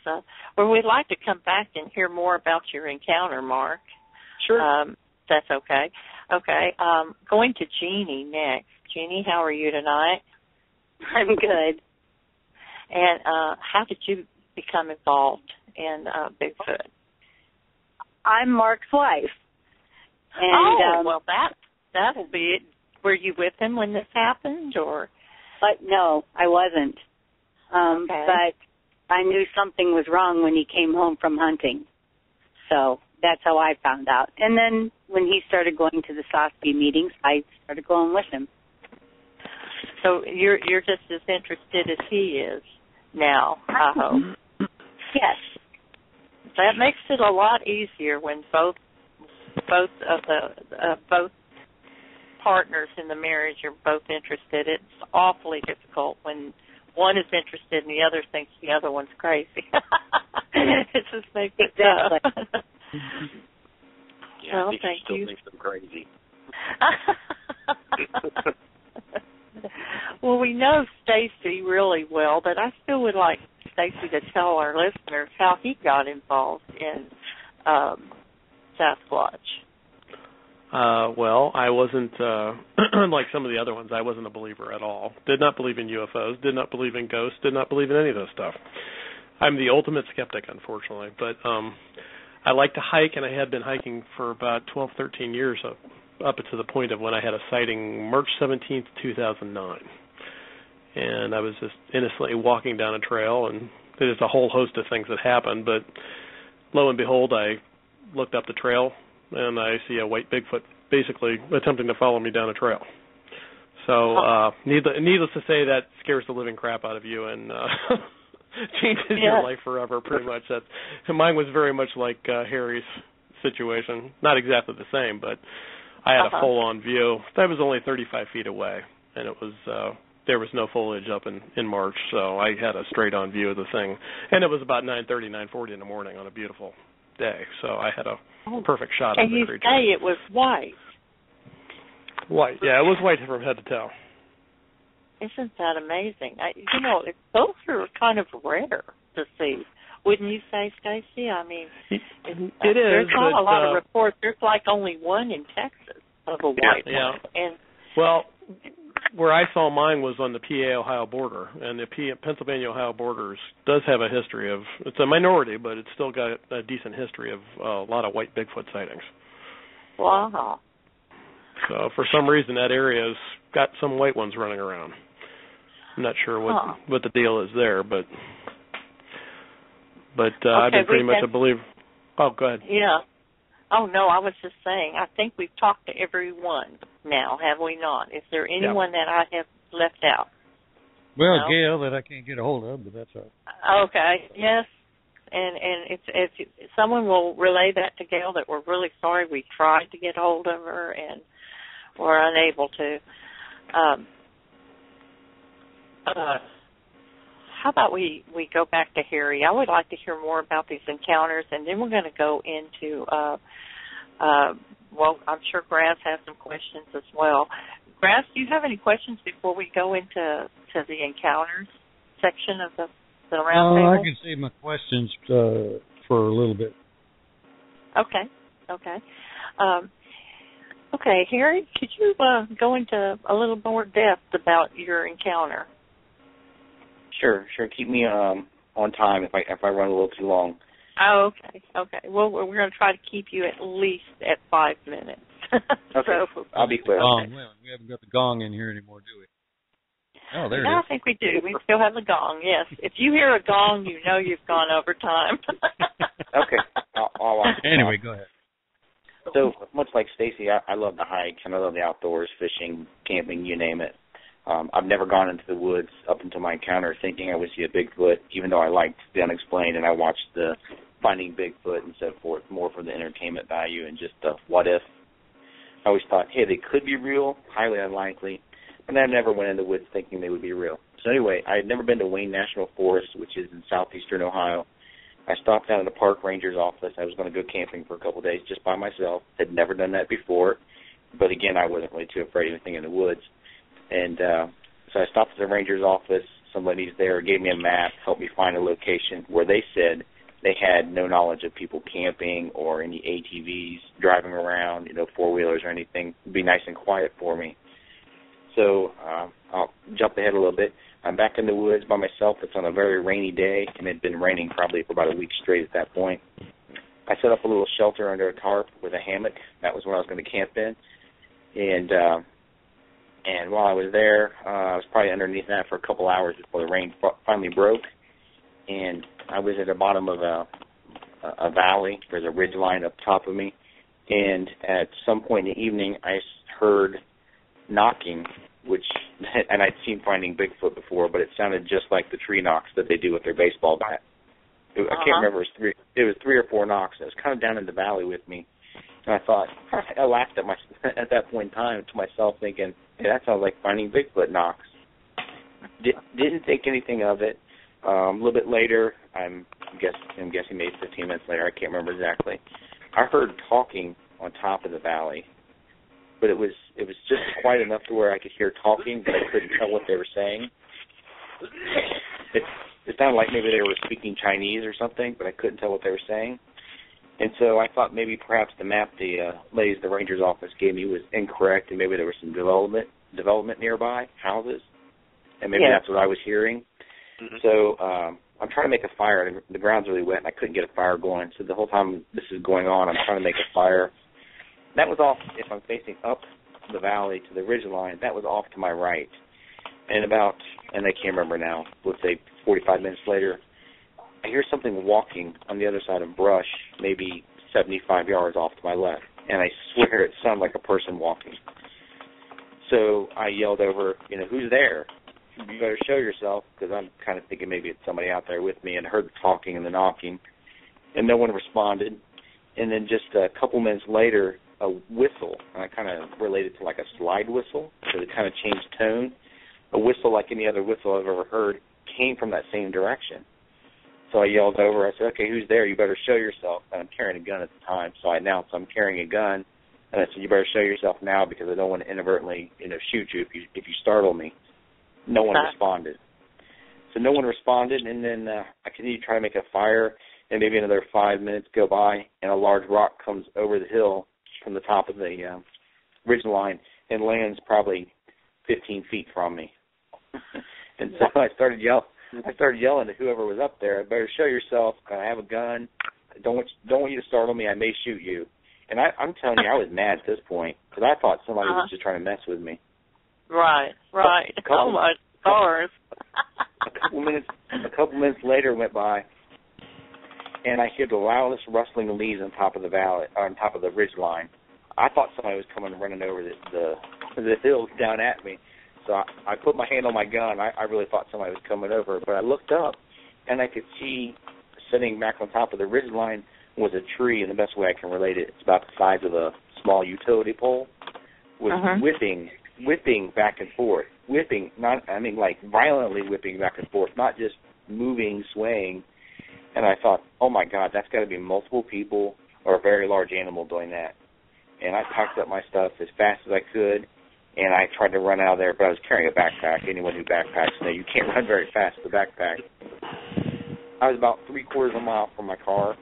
well, we'd like to come back and hear more about your encounter, Mark. Sure. That's okay. Okay. Going to Jeannie next. Jeannie, how are you tonight? I'm good. And how did you become involved in Bigfoot? I'm Mark's wife. And, well, that'll be it. Were you with him when this happened, or? No, I wasn't. Okay. But I knew something was wrong when he came home from hunting. So that's how I found out. And then when he started going to the SOSBI meetings, I started going with him. So you're just as interested as he is now, I hope. Yes. That makes it a lot easier when both partners in the marriage are both interested. It's awfully difficult when one is interested and the other thinks the other one's crazy. It just makes it tough. Yeah, well, I think thank he still you. thinks I'm crazy. Well, we know Stacy really well, but I still would like Stacy to tell our listeners how he got involved in Sasquatch. Well, I wasn't, like some of the other ones, I wasn't a believer at all. Did not believe in UFOs, did not believe in ghosts, did not believe in any of those stuff. I'm the ultimate skeptic, unfortunately. But I like to hike, and I had been hiking for about 12, 13 years up to the point of when I had a sighting March 17th, 2009. And I was just innocently walking down a trail, and there's a whole host of things that happened. But lo and behold, I looked up the trail, and I see a white Bigfoot basically attempting to follow me down a trail. So needless to say, that scares the living crap out of you and changes your life forever, pretty much. Mine was very much like Harry's situation. Not exactly the same, but I had a full-on view. I was only 35 feet away, and it was there was no foliage up in March, so I had a straight-on view of the thing. And it was about 9:30, 9:40 in the morning on a beautiful day, so I had a perfect shot of the creature. And you say it was white. White, yeah, it was white from head to toe. Isn't that amazing? Those are kind of rare to see. Wouldn't you say, Stacy? I mean, there's not a lot of reports. There's like only one in Texas of a white one. And well, where I saw mine was on the PA-Ohio border, and the Pennsylvania-Ohio border does have a history of, it's a minority, but it's still got a decent history of a lot of white Bigfoot sightings. Wow. So for some reason that area's got some white ones running around. I'm not sure what the deal is there, but I've been pretty much a believer. Oh, go ahead. Yeah. Oh, no, I was just saying, I think we've talked to everyone now, have we not? Is there anyone that I have left out? Well, no? Gail that I can't get a hold of, but that's all right. Okay, yes. And if someone will relay that to Gail that we're really sorry we tried to get a hold of her and were unable to. How about we go back to Harry? I would like to hear more about these encounters, and then we're going to go into, well, I'm sure Grass has some questions as well. Grass, do you have any questions before we go into the encounters section of the roundtable? I can save my questions for a little bit. Okay. Okay, Harry, could you go into a little more depth about your encounter? Sure. Keep me on time if I run a little too long. Oh, okay. Well, we're going to try to keep you at least at 5 minutes. Okay, I'll be quick. Well, we haven't got the gong in here anymore, do we? Oh, there it is. I think we do. We still have the gong, yes. If you hear a gong, you know you've gone over time. Okay. Anyway, go ahead. So, much like Stacy, I love to hike, and I love the outdoors, fishing, camping, you name it. I've never gone into the woods up until my encounter thinking I would see a Bigfoot, even though I liked the unexplained, and I watched the Finding Bigfoot and so forth, more for the entertainment value and just the what if. I always thought, hey, they could be real, highly unlikely, and I never went into the woods thinking they would be real. So anyway, I had never been to Wayne National Forest, which is in southeastern Ohio, I stopped down at the park ranger's office. I was going to go camping for a couple of days just by myself. Had never done that before. But, again, I wasn't really too afraid of anything in the woods. And so I stopped at the ranger's office. Some ladies there gave me a map, helped me find a location where they said they had no knowledge of people camping or any ATVs driving around, four-wheelers or anything. It would be nice and quiet for me. So I'll jump ahead a little bit. I'm back in the woods by myself. It's on a very rainy day, and it had been raining probably for about a week straight at that point. I set up a little shelter under a tarp with a hammock. That was where I was going to camp in. And while I was there, I was probably underneath that for a couple hours before the rain finally broke. And I was at the bottom of a valley. There's a ridge line up top of me. And at some point in the evening, I heard knocking, and I'd seen Finding Bigfoot before, but it sounded just like the tree knocks that they do with their baseball bat. I can't remember. It was 3 or 4 knocks. It was kind of down in the valley with me. And I thought, I laughed at that point in time to myself thinking, hey, that sounds like Finding Bigfoot knocks. Didn't think anything of it. A little bit later, I'm guessing maybe 15 minutes later, I can't remember exactly, I heard talking on top of the valley. But it was just quiet enough to where I could hear talking, but I couldn't tell what they were saying. It sounded like maybe they were speaking Chinese or something, but I couldn't tell what they were saying. And so I thought maybe perhaps the map the ladies at the ranger's office gave me was incorrect, and maybe there was some development nearby, houses, and maybe that's what I was hearing. Mm-hmm. So I'm trying to make a fire, and the ground's really wet, and I couldn't get a fire going. So the whole time this is going on, I'm trying to make a fire. That was off, if I'm facing up the valley to the ridge line, that was off to my right. And I can't remember now, let's say 45 minutes later, I hear something walking on the other side of brush, maybe 75 yards off to my left. And I swear it sounded like a person walking. So I yelled over, who's there? You better show yourself, because I'm kind of thinking maybe it's somebody out there with me, and I heard the talking and the knocking. And no one responded. And then just a couple minutes later, a whistle, and I kind of related to like a slide whistle, because it kind of changed tone. A whistle like any other whistle I've ever heard came from that same direction. So I yelled over, I said, okay, who's there? You better show yourself. And I'm carrying a gun at the time, so I announced I'm carrying a gun, and I said, you better show yourself now because I don't want to inadvertently, shoot you if you startle me. No one responded. So no one responded, and then I continued to try to make a fire, and maybe another 5 minutes go by, and a large rock comes over the hill from the top of the ridge line and lands probably 15 feet from me. And so I started yelling to whoever was up there, I better show yourself, I have a gun, I don't want you to startle me, I may shoot you. And I'm telling you, I was mad at this point, because I thought somebody was just trying to mess with me. Right. Oh my gosh. A couple minutes later went by, and I hear the loudest rustling of leaves on top of the valley, on top of the ridge line. I thought somebody was coming running over the hill down at me. So I put my hand on my gun. I really thought somebody was coming over. But I looked up, and I could see sitting back on top of the ridge line was a tree, and the best way I can relate it, it's about the size of a small utility pole, was whipping back and forth. Whipping, like violently whipping back and forth, not just moving, swaying. And I thought, oh, my God, that's got to be multiple people or a very large animal doing that. And I packed up my stuff as fast as I could, and I tried to run out of there, but I was carrying a backpack. Anyone who backpacks knows you can't run very fast with a backpack. I was about 3/4 of a mile from my car,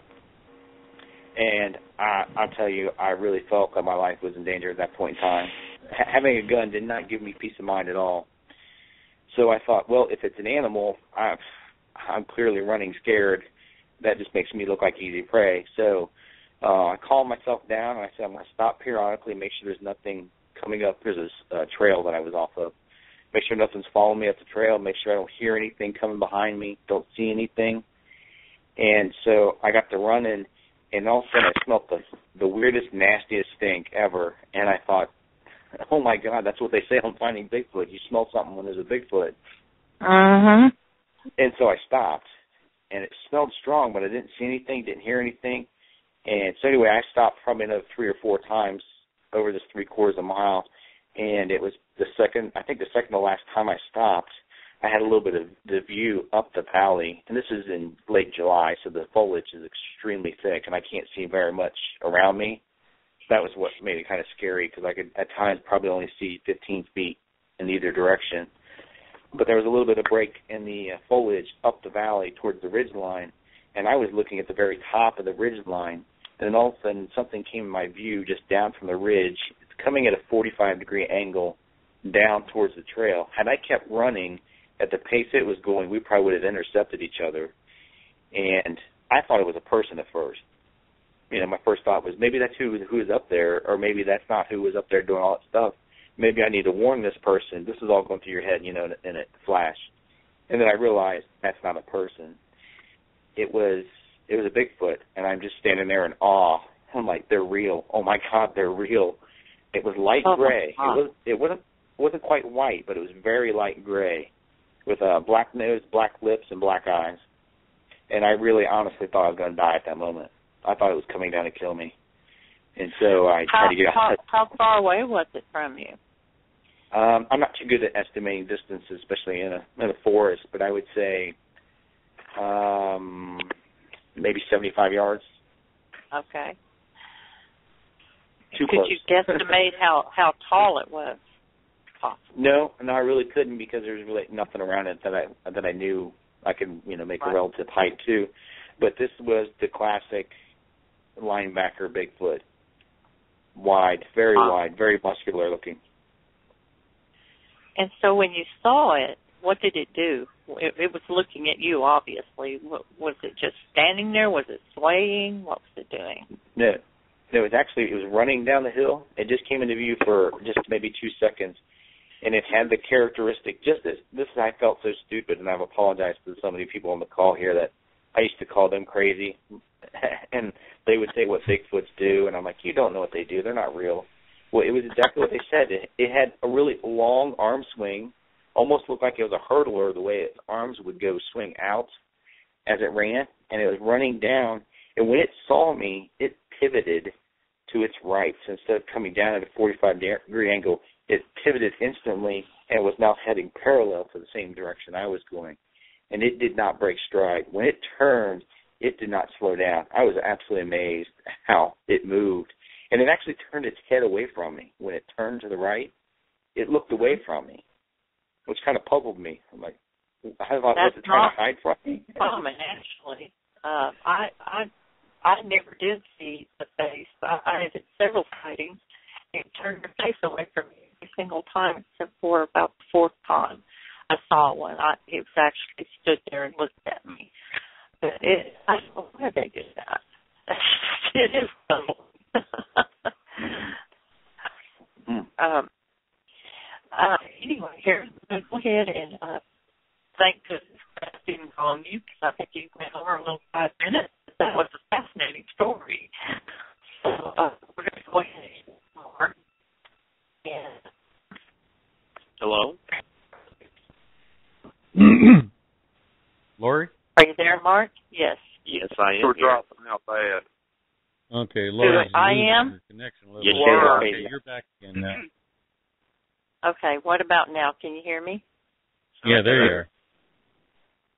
and I'll tell you, I really felt that my life was in danger at that point in time. Having a gun did not give me peace of mind at all. So I thought, well, if it's an animal, I'm clearly running scared. That just makes me look like easy prey. So I calmed myself down, and I said, I'm going to stop periodically, make sure there's nothing coming up. There's a trail that I was off of. Make sure nothing's following me up the trail. Make sure I don't hear anything coming behind me. Don't see anything. And so I got to running, and all of a sudden I smelled the weirdest, nastiest stink ever. And I thought, oh, my God, that's what they say on Finding Bigfoot. You smell something when there's a Bigfoot. Uh-huh. And so I stopped, and it smelled strong, but I didn't see anything, didn't hear anything. And so anyway, I stopped probably another 3 or 4 times over this 3/4 of a mile, and it was the second to last time I stopped. I had a little bit of the view up the valley, and this is in late July, so the foliage is extremely thick, and I can't see very much around me. That was what made it kind of scary, because I could at times probably only see 15 feet in either direction. But there was a little bit of break in the foliage up the valley towards the ridge line, and I was looking at the very top of the ridge line, and then all of a sudden something came in my view just down from the ridge. It's coming at a 45-degree angle down towards the trail. Had I kept running at the pace it was going, we probably would have intercepted each other. And I thought it was a person at first. You know, my first thought was maybe that's who is up there, or maybe that's not who was up there doing all that stuff. Maybe I need to warn this person. This is all going through your head, you know, in a flash. And then I realized that's not a person. It was a Bigfoot, and I'm just standing there in awe. I'm like, they're real. Oh my God, they're real. It was light gray. It wasn't quite white, but it was very light gray, with a black nose, black lips, and black eyes. And I really honestly thought I was going to die at that moment. I thought it was coming down to kill me. And so I tried to get out. How far away was it from you? I'm not too good at estimating distances, especially in a forest, but I would say maybe 75 yards. Okay. Too close. Could you guesstimate how tall it was? Possible. No, I really couldn't, because there was really nothing around it that I knew I could, you know, make a relative height to. But this was the classic linebacker Bigfoot. Wide, very wide, very muscular looking. And so when you saw it, what did it do? It was looking at you, obviously. Was it just standing there? Was it swaying? What was it doing? No, it was running down the hill. It just came into view for just maybe 2 seconds. And it had the characteristic, I felt so stupid, and I've apologized to so many people on the call here that I used to call them crazy. And they would say what Bigfoots do, and I'm like, you don't know what they do. They're not real. Well, it was exactly what they said. It had a really long arm swing, almost looked like it was a hurdler, the way its arms would go swing out as it ran, and it was running down. And when it saw me, it pivoted to its right. So instead of coming down at a 45-degree angle, it pivoted instantly and was now heading parallel to the same direction I was going. And it did not break stride. When it turned, it did not slow down. I was absolutely amazed how it moved. And it actually turned its head away from me. When it turned to the right, it looked away from me, which kind of puzzled me. I'm like, was it trying to hide from me? Common, actually. I never did see the face. I had several sightings. It turned the face away from me every single time, except for about the fourth time I saw one. It was actually stood there and looked at me. But I don't know why they did that. It is funny. Anyway, here, go ahead and thank goodness I didn't call you, because I think you went over a little 5 minutes. That was a fascinating story. So we're going to go ahead and start. Hello? Lori? Are you there, Mark? Yes. Yes, I am. You're dropping out bad. Okay, Lori. I am? Your connection a little Yes, bit. Okay, you're back again now. Okay, what about now? Can you hear me? Yeah, there you are.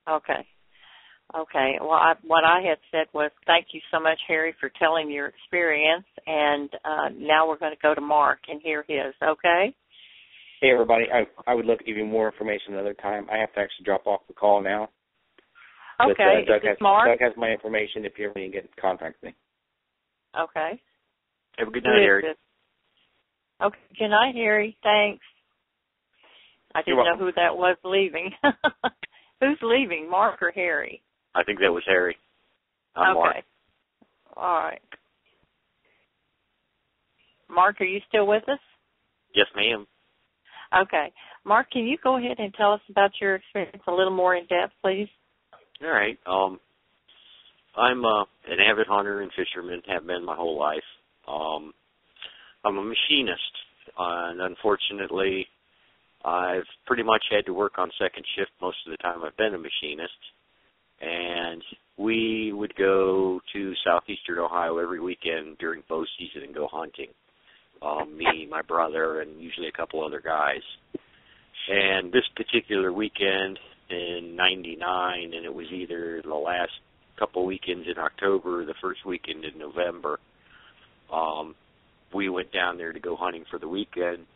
Okay. Well, what I had said was thank you so much, Harry, for telling your experience, and now we're going to go to Mark and hear his, okay? Hey, everybody. I would love to give you more information another time. I have to actually drop off the call now. Okay, but, is this Mark? Doug has my information if you ever need to get in contact with me. Okay. Have a good night, Harry. Okay, good night, Harry. Thanks. I didn't know who that was leaving. Who's leaving, Mark or Harry? I think that was Harry. I'm Mark. All right. Mark, are you still with us? Yes, ma'am. Okay. Mark, can you go ahead and tell us about your experience a little more in depth, please? All right. I'm an avid hunter and fisherman, have been my whole life. I'm a machinist, and unfortunately, I've pretty much had to work on second shift most of the time I've been a machinist. And we would go to Southeastern Ohio every weekend during bow season and go hunting. Me, my brother, and usually a couple other guys. And this particular weekend in '99, and it was either the last couple weekends in October or the first weekend in November, we went down there to go hunting for the weekend.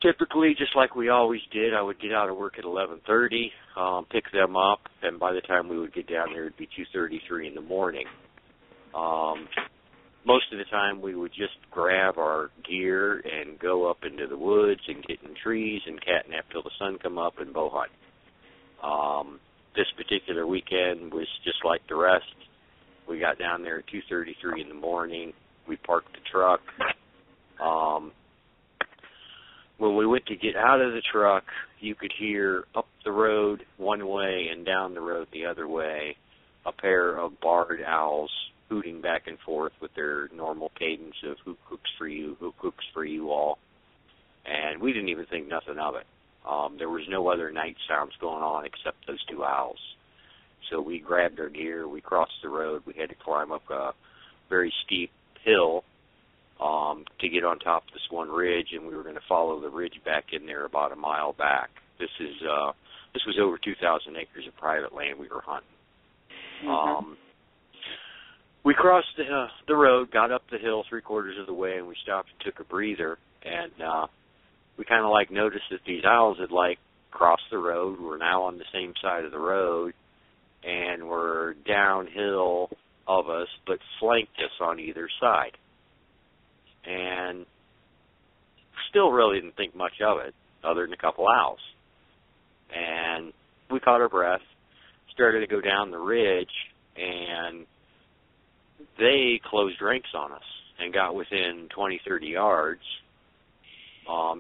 Typically, just like we always did, I would get out of work at 11:30, pick them up, and by the time we would get down there, it would be 2:33 in the morning. Most of the time, we would just grab our gear and go up into the woods and get in trees and catnap till the sun come up and bow hunt. This particular weekend was just like the rest. We got down there at 2:33 in the morning. We parked the truck. When we went to get out of the truck, you could hear up the road one way and down the road the other way a pair of barred owls hooting back and forth with their normal cadence of who cooks for you all. And we didn't even think nothing of it. There was no other night sounds going on except those two owls. So we grabbed our gear, we crossed the road, we had to climb up a very steep hill to get on top of this one ridge, and we were going to follow the ridge back in there about a mile back. This was over 2,000 acres of private land we were hunting. Mm-hmm. We crossed the road, got up the hill 3/4 of the way, and we stopped and took a breather, and we kind of like noticed that these owls had like crossed the road, were now on the same side of the road, and were downhill of us, but flanked us on either side. And still really didn't think much of it, other than a couple owls. And we caught our breath, started to go down the ridge, and they closed ranks on us and got within 20, 30 yards,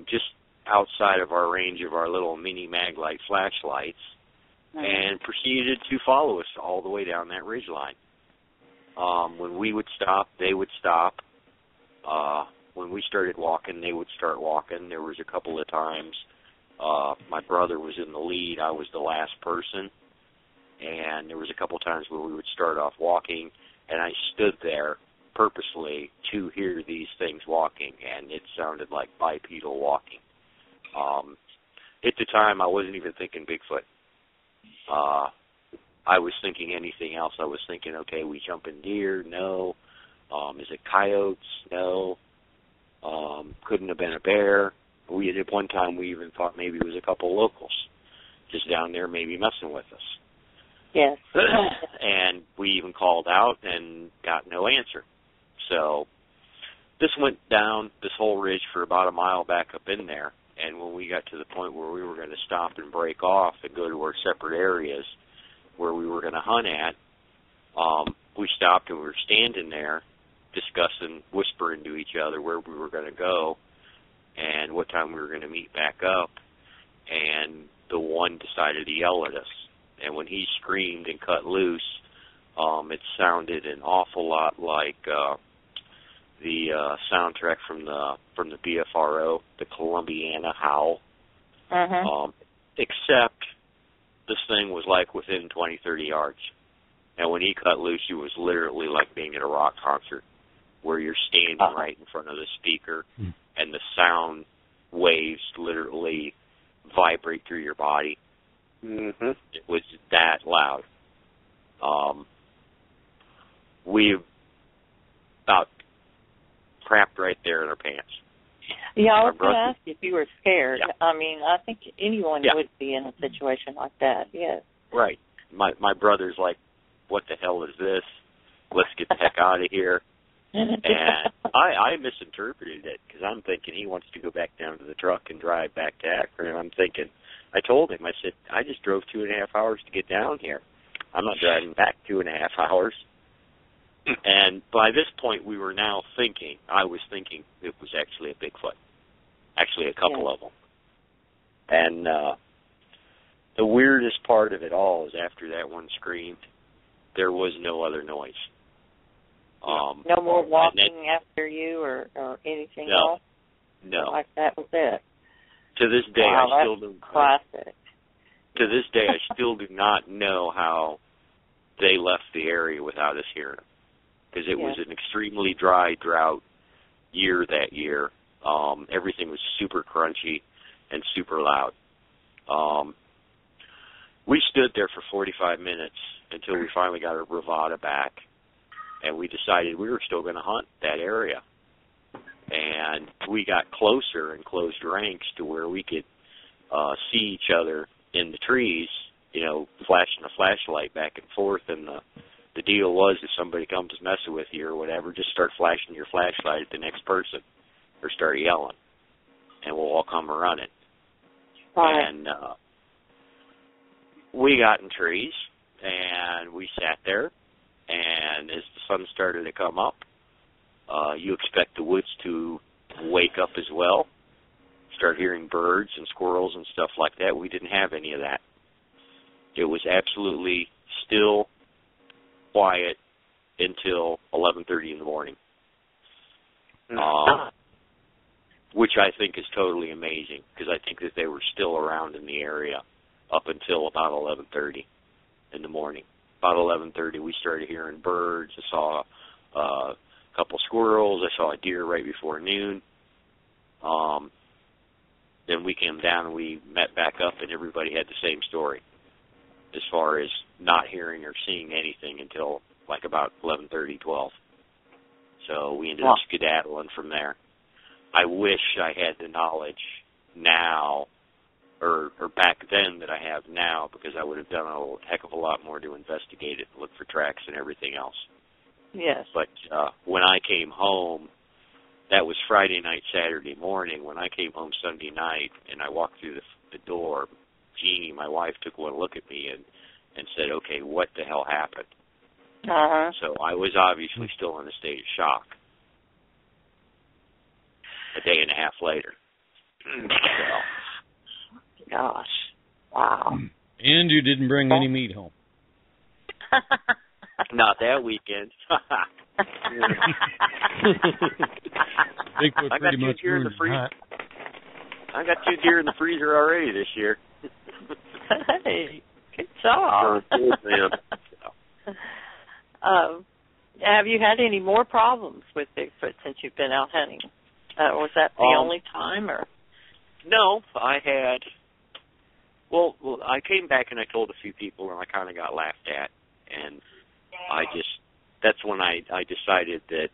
just outside of our range of our little mini Maglite flashlights, and proceeded to follow us all the way down that ridge line. When we would stop, they would stop. When we started walking, they would start walking. There was a couple of times my brother was in the lead, I was the last person, and there was a couple of times where we would start off walking, and I stood there purposely to hear these things walking, and it sounded like bipedal walking. At the time, I wasn't even thinking Bigfoot. I was thinking anything else. I was thinking, okay, we jumping deer? No. Is it coyotes? No. Couldn't have been a bear. At one time, we even thought maybe it was a couple locals just down there maybe messing with us. Yes. And we even called out and got no answer. So this went down this whole ridge for about a mile back up in there, and when we got to the point where we were going to stop and break off and go to our separate areas where we were going to hunt at, we stopped and we were standing there discussing, whispering to each other where we were going to go and what time we were going to meet back up, and the one decided to yell at us. And when he screamed and cut loose, it sounded an awful lot like the soundtrack from the BFRO, the Columbiana Howl. Uh-huh. Except this thing was like within 20, 30 yards. And when he cut loose, it was literally like being at a rock concert, where you're standing right in front of the speaker, and the sound waves literally vibrate through your body. Mm-hmm. It was that loud. We about crapped right there in our pants. Yeah, I was going to ask you if you were scared. Yeah. I mean, I think anyone would be in a situation like that, yes. Right. My brother's like, what the hell is this? Let's get the heck out of here. And I misinterpreted it, because I'm thinking he wants to go back down to the truck and drive back to Akron. And I'm thinking, I told him, I said, I just drove 2.5 hours to get down here. I'm not driving back 2.5 hours. And by this point, I was thinking it was actually a Bigfoot. Actually, a couple of them. And the weirdest part of it all is after that one screamed, there was no other noise. No more walking after you or anything else? No. Like that was it? To this day, I still do. Classic. To this day, I still do not know how they left the area without us hearing them, because it was an extremely dry drought year that year. Everything was super crunchy. and super loud. We stood there for 45 minutes until we finally got our bravado back, and we decided we were still going to hunt that area. And we got closer and closed ranks to where we could see each other in the trees, you know, flashing a flashlight back and forth. And the deal was, if somebody comes messing with you or whatever, just start flashing your flashlight at the next person or start yelling, and we'll all come running. Right. And we got in trees, and we sat there, and as the sun started to come up, you expect the woods to wake up as well, start hearing birds and squirrels and stuff like that. We didn't have any of that. It was absolutely still, quiet until 11:30 in the morning, which I think is totally amazing, because I think that they were still around in the area up until about 11:30 in the morning. About 11:30, we started hearing birds. I saw a couple squirrels. I saw a deer right before noon. Then we came down and we met back up, and everybody had the same story as far as not hearing or seeing anything until like about 11:30, 12. So we ended up skedaddling from there. I wish I had the knowledge now or back then that I have now, because I would have done a heck of a lot more to investigate it, look for tracks and everything else. Yes. But when I came home, that was Friday night, Saturday morning. When I came home Sunday night and I walked through the door, Jeannie, my wife, took one look at me and said, okay, what the hell happened? Uh-huh. So I was obviously still in a state of shock a day and a half later. Gosh. Wow. And you didn't bring any meat home. Not that weekend. Bigfoot I got pretty two much deer in the ruined freezer. I got 2 deer in the freezer already this year. Hey, good job. Have you had any more problems with Bigfoot since you've been out hunting? Was that the only time, or? No, I had. Well, I came back and I told a few people, and I kind of got laughed at, and that's when I decided that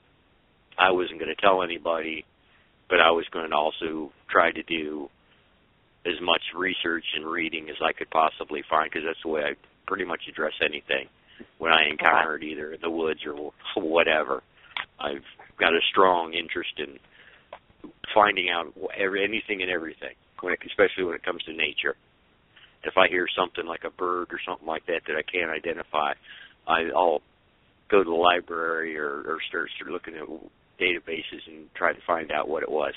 I wasn't going to tell anybody, but I was going to also try to do as much research and reading as I could possibly find, because that's the way I pretty much address anything when I encounter it, either in the woods or whatever. I've got a strong interest in finding out anything and everything, especially when it comes to nature. If I hear something like a bird or something like that I can't identify, I'll go to the library or start looking at databases and try to find out what it was.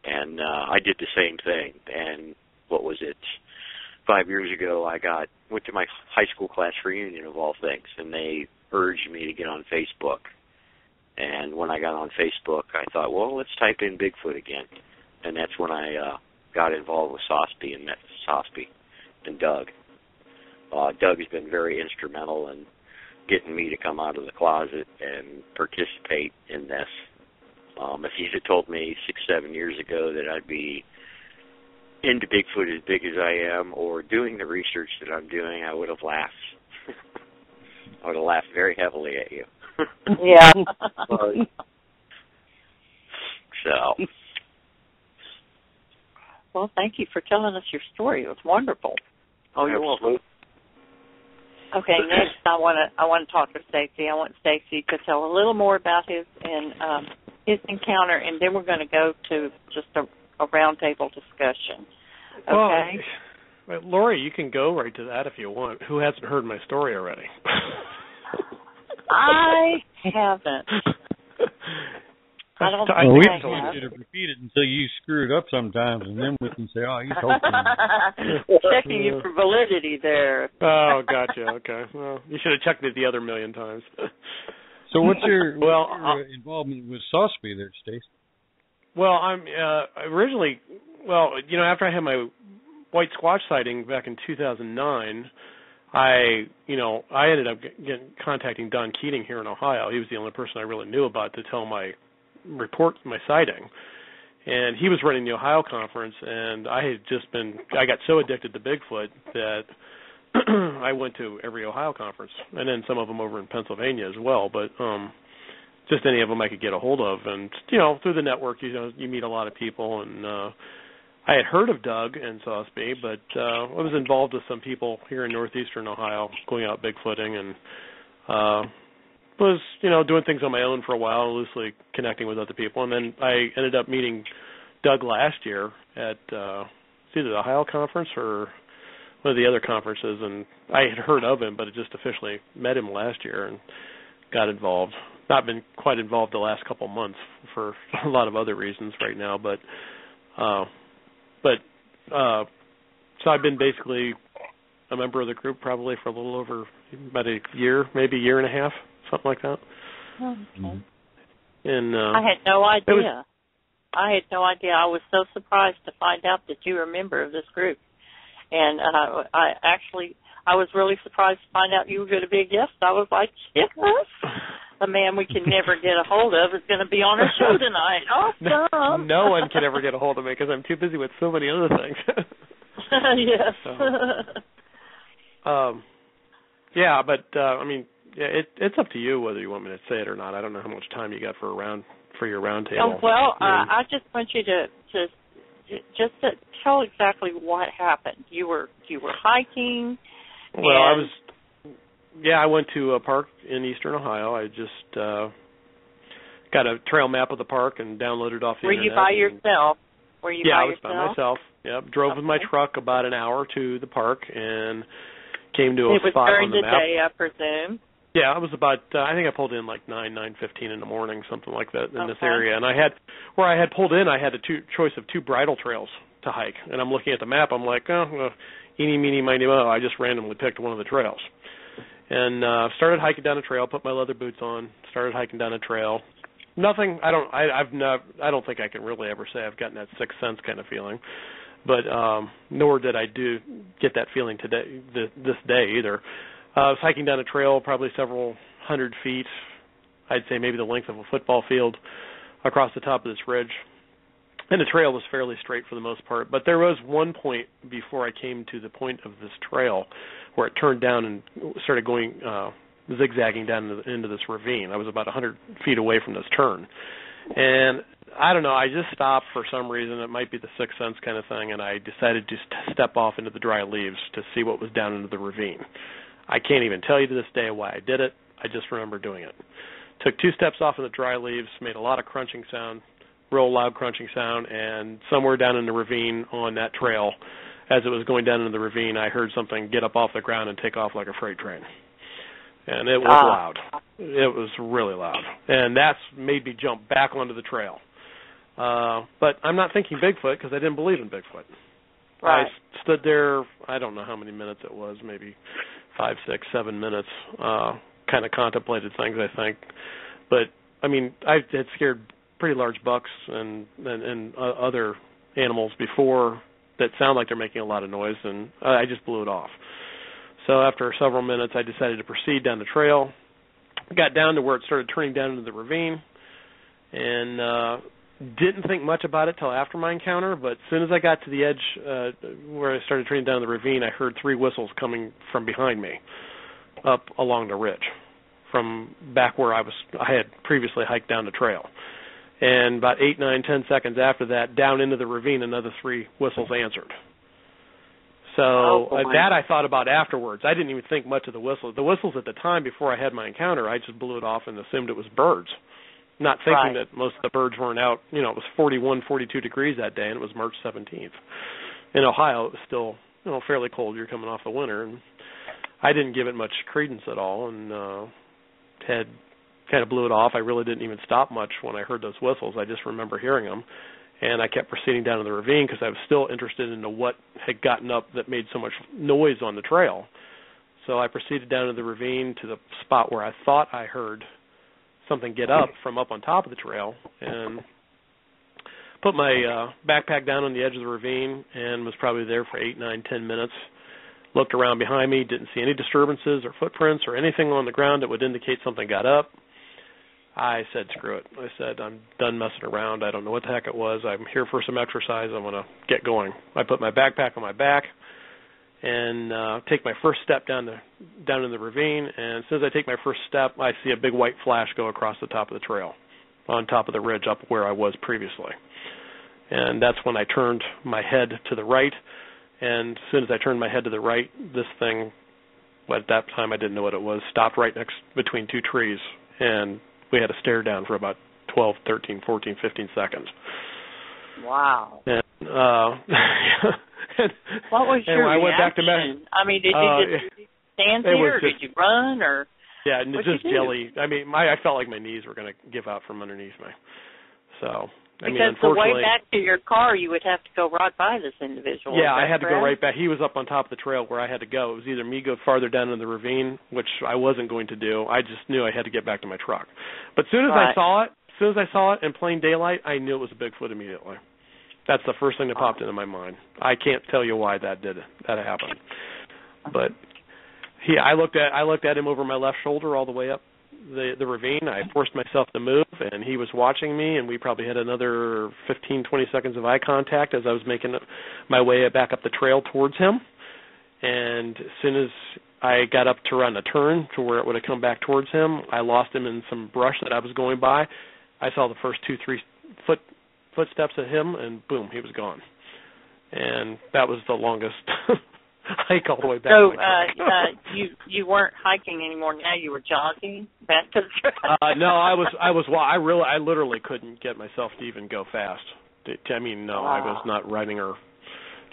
And I did the same thing. And what was it? 5 years ago, I went to my high school class reunion of all things, and they urged me to get on Facebook. And when I got on Facebook, I thought, well, let's type in Bigfoot again. And that's when I got involved with SOSBI and met SOSBI and Doug. Doug has been very instrumental in getting me to come out of the closet and participate in this. If he'd have told me 6-7 years ago that I'd be into Bigfoot as big as I am or doing the research that I'm doing, I would have laughed. I would have laughed very heavily at you. Yeah. So. Well, thank you for telling us your story. It was wonderful. Oh, you're welcome. Okay, next I want to talk to Stacy. I want Stacy to tell a little more about his encounter, and then we're going to go to just a roundtable discussion. Okay. Well, Lori, you can go right to that if you want. Who hasn't heard my story already? I haven't. I don't think we I don't have. want you to repeat it until you screw it up sometimes, and then we can say, oh, you told me. Checking you for validity there. Oh, gotcha. Okay. Well, you should have checked it the other million times. So what's your involvement with SOSBI there, Stace? Well, I'm originally, after I had my white squatch sighting back in 2009, I ended up contacting Don Keating here in Ohio. He was the only person I really knew about to tell my sighting. and he was running the Ohio conference, and I got so addicted to Bigfoot that I went to every Ohio conference, and then some of them over in Pennsylvania as well, but just any of them I could get a hold of. And, through the network, you meet a lot of people, and I had heard of Doug and SOSBI, but I was involved with some people here in Northeastern Ohio going out Bigfooting, and was, doing things on my own for a while, loosely connecting with other people. And then I ended up meeting Doug last year at either the Ohio conference or one of the other conferences, and I had heard of him, but I just officially met him last year and got involved. Not been quite involved the last couple of months for a lot of other reasons right now, but so I've been basically a member of the group probably for a little over about a year, maybe a year and a half, something like that. Okay. And I had no idea. I had no idea. I was so surprised to find out that you were a member of this group. And I was really surprised to find out you were going to be a guest. I was like, yes, a man we can never get a hold of is going to be on our show tonight. Awesome. No one can ever get a hold of me because I'm too busy with so many other things. Yes. Yeah, but it's up to you whether you want me to say it or not. I don't know how much time you got for your roundtable. Oh, well, I just want you to tell exactly what happened. You were hiking. Well, I went to a park in Eastern Ohio. I just got a trail map of the park and downloaded off the internet. Were you by yourself? I was by myself. Yep, drove with my truck about an hour to the park and came to a spot on the map. It was during the day, I presume. Yeah, it was about, I think I pulled in like 9:15 in the morning, something like that in this area. And I had pulled in, I had a choice of two bridle trails to hike. And I'm looking at the map, I'm like, eeny, meeny, miny, mo. I just randomly picked one of the trails. And started hiking down a trail, put my leather boots on, started hiking down a trail. Nothing, I don't think I can really ever say I've gotten that sixth sense kind of feeling. But nor did I get that feeling this day either. I was hiking down a trail probably several hundred feet, I'd say maybe the length of a football field, across the top of this ridge. And the trail was fairly straight for the most part. But there was one point before I came to the point of this trail where it turned down and started going zigzagging down into this ravine. I was about 100 feet away from this turn. And I don't know, I just stopped for some reason. It might be the sixth sense kind of thing, and I decided to step off into the dry leaves to see what was down into the ravine. I can't even tell you to this day why I did it. I just remember doing it. Took 2 steps off in the dry leaves, made a lot of crunching sound, real loud crunching sound, and somewhere down in the ravine on that trail, as it was going down into the ravine, I heard something get up off the ground and take off like a freight train. And it was loud. It was really loud. And that's made me jump back onto the trail. But I'm not thinking Bigfoot because I didn't believe in Bigfoot. Right. I stood there, I don't know how many minutes it was, maybe 5, 6, 7 minutes, kind of contemplated things, I think. But, I mean, I had scared pretty large bucks and other animals before that sound like they're making a lot of noise, and I just blew it off. So after several minutes, I decided to proceed down the trail. Got down to where it started turning down into the ravine, and didn't think much about it till after my encounter, but as soon as I got to the edge where I started turning down the ravine, I heard 3 whistles coming from behind me up along the ridge from back where I had previously hiked down the trail. And about 8, 9, 10 seconds after that, down into the ravine, another 3 whistles answered. So that I thought about afterwards. I didn't even think much of the whistles. The whistles at the time before I had my encounter, I just blew it off and assumed it was birds. Not thinking that most of the birds weren't out. You know, it was 41, 42 degrees that day, and it was March 17th. In Ohio, it was still, fairly cold. You're coming off the winter, and I didn't give it much credence at all, and had kind of blew it off. I really didn't even stop much when I heard those whistles. I just remember hearing them, and I kept proceeding down to the ravine because I was still interested in what had gotten up that made so much noise on the trail. So I proceeded down to the ravine to the spot where I thought I heard something get up from up on top of the trail, and put my backpack down on the edge of the ravine and was probably there for 8, 9, 10 minutes. Looked around behind me, didn't see any disturbances or footprints or anything on the ground that would indicate something got up. I said, screw it. I said, I'm done messing around. I don't know what the heck it was. I'm here for some exercise. I'm going to get going. I put my backpack on my back and take my first step down in the ravine. And as soon as I take my first step, I see a big white flash go across the top of the trail, on top of the ridge up where I was previously. And that's when I turned my head to the right. And as soon as I turned my head to the right, this thing, at that time I didn't know what it was, stopped right between two trees. And we had to stare down for about 12, 13, 14, 15 seconds. Wow. And, what was your I went back to reaction? I mean, did you just stand there, or did you run, or? Yeah, just jelly. I mean, I felt like my knees were going to give out from underneath me. So, because the way back to your car, you would have to go right by this individual. Yeah, I had to go right back. He was up on top of the trail where I had to go. It was either me go farther down in the ravine, which I wasn't going to do. I just knew I had to get back to my truck. But as soon as I saw it in plain daylight, I knew it was a Bigfoot immediately. That's the first thing that popped into my mind. I can't tell you why that happened. But I looked at him over my left shoulder all the way up the ravine. I forced myself to move, and he was watching me, and we probably had another 15, 20 seconds of eye contact as I was making my way back up the trail towards him. And as soon as I got up to run a turn to where it would have come back towards him, I lost him in some brush that I was going by. I saw the first 2-3 footsteps of him, and boom, he was gone. And that was the longest hike all the way back. So you weren't hiking anymore. Now you were jogging back to the trail. No, I literally couldn't get myself to even go fast. I was not riding or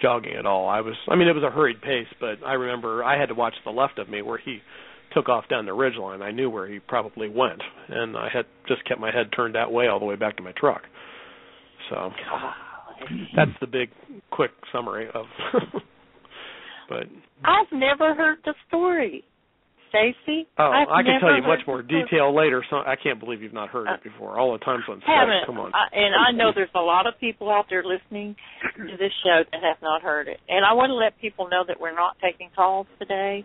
jogging at all. It was a hurried pace, but I remember I had to watch the left of me where he took off down the ridgeline. I knew where he probably went, and I had just kept my head turned that way all the way back to my truck. So that's the big, quick summary of. But I've never heard the story, Stacy. Oh, I can tell you much more detail later. So I can't believe you've not heard it before. All the times on Skype. Come on. And I know there's a lot of people out there listening to this show that have not heard it. And I want to let people know that we're not taking calls today.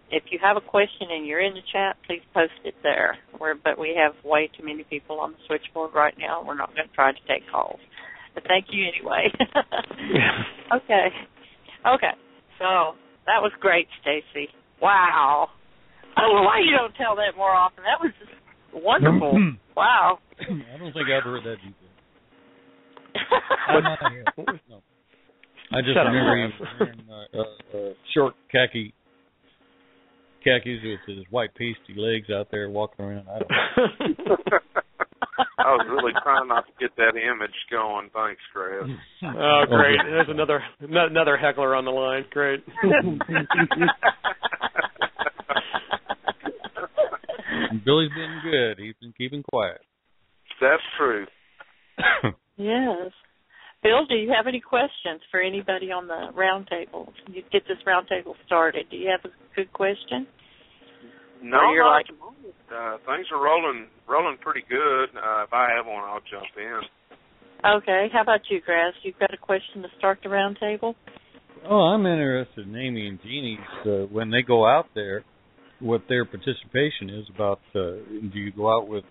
If you have a question and you're in the chat, please post it there. But we have way too many people on the switchboard right now. We're not going to try to take calls. But thank you anyway. Okay, so that was great, Stacy. Wow. I don't know why you don't tell that more often. That was just wonderful. Wow. I don't think I've heard that before. No. I just remember him wearing short khakis with his white pasty legs out there walking around. I don't know. I was really trying not to get that image going. Thanks, Chris. Oh, great. There's another heckler on the line. Great. Billy's been good. He's been keeping quiet. That's true. Yes. Bill, do you have any questions for anybody on the roundtable? You get this roundtable started. Do you have a good question? No, things are rolling pretty good. If I have one, I'll jump in. Okay. How about you, Grass? You've got a question to start the roundtable? Oh, I'm interested in Amy and Jeannie's when they go out there, what their participation is about. Do you go out with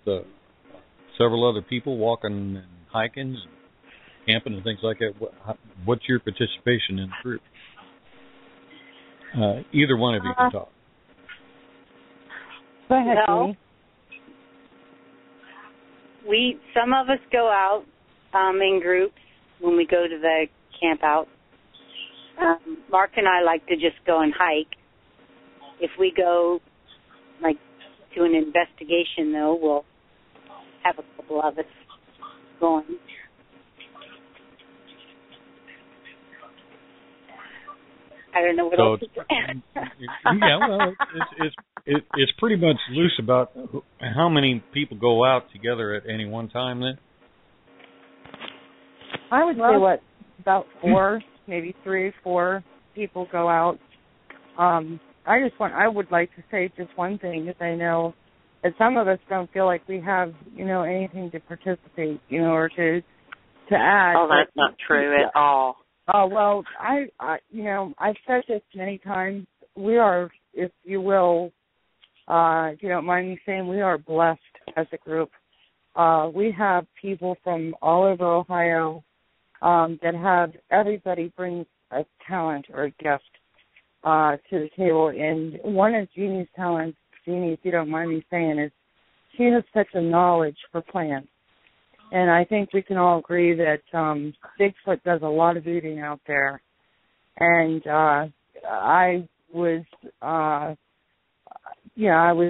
several other people walking and hiking and camping and things like that? What's your participation in the group? Either one of you can talk. Go ahead, Jeannie. Some of us go out in groups when we go to the camp out. Mark and I like to just go and hike. If we go, like, to an investigation, though, we'll have a couple of us going. I don't know what else to say. Yeah, well, it's pretty much loose about how many people go out together at any one time then? I would say, about 4, maybe 3, 4 people go out. I would like to say just one thing, is I know that some of us don't feel like we have, anything to participate, or to add. Oh, that's not true at all. Oh, well, I've said this many times. We are, if you will, if you don't mind me saying, we are blessed as a group. We have people from all over Ohio that everybody brings a talent or a gift to the table. And one of Jeannie's talents, Jeannie, if you don't mind me saying, is she has such a knowledge for plants. And I think we can all agree that Bigfoot does a lot of eating out there. And I was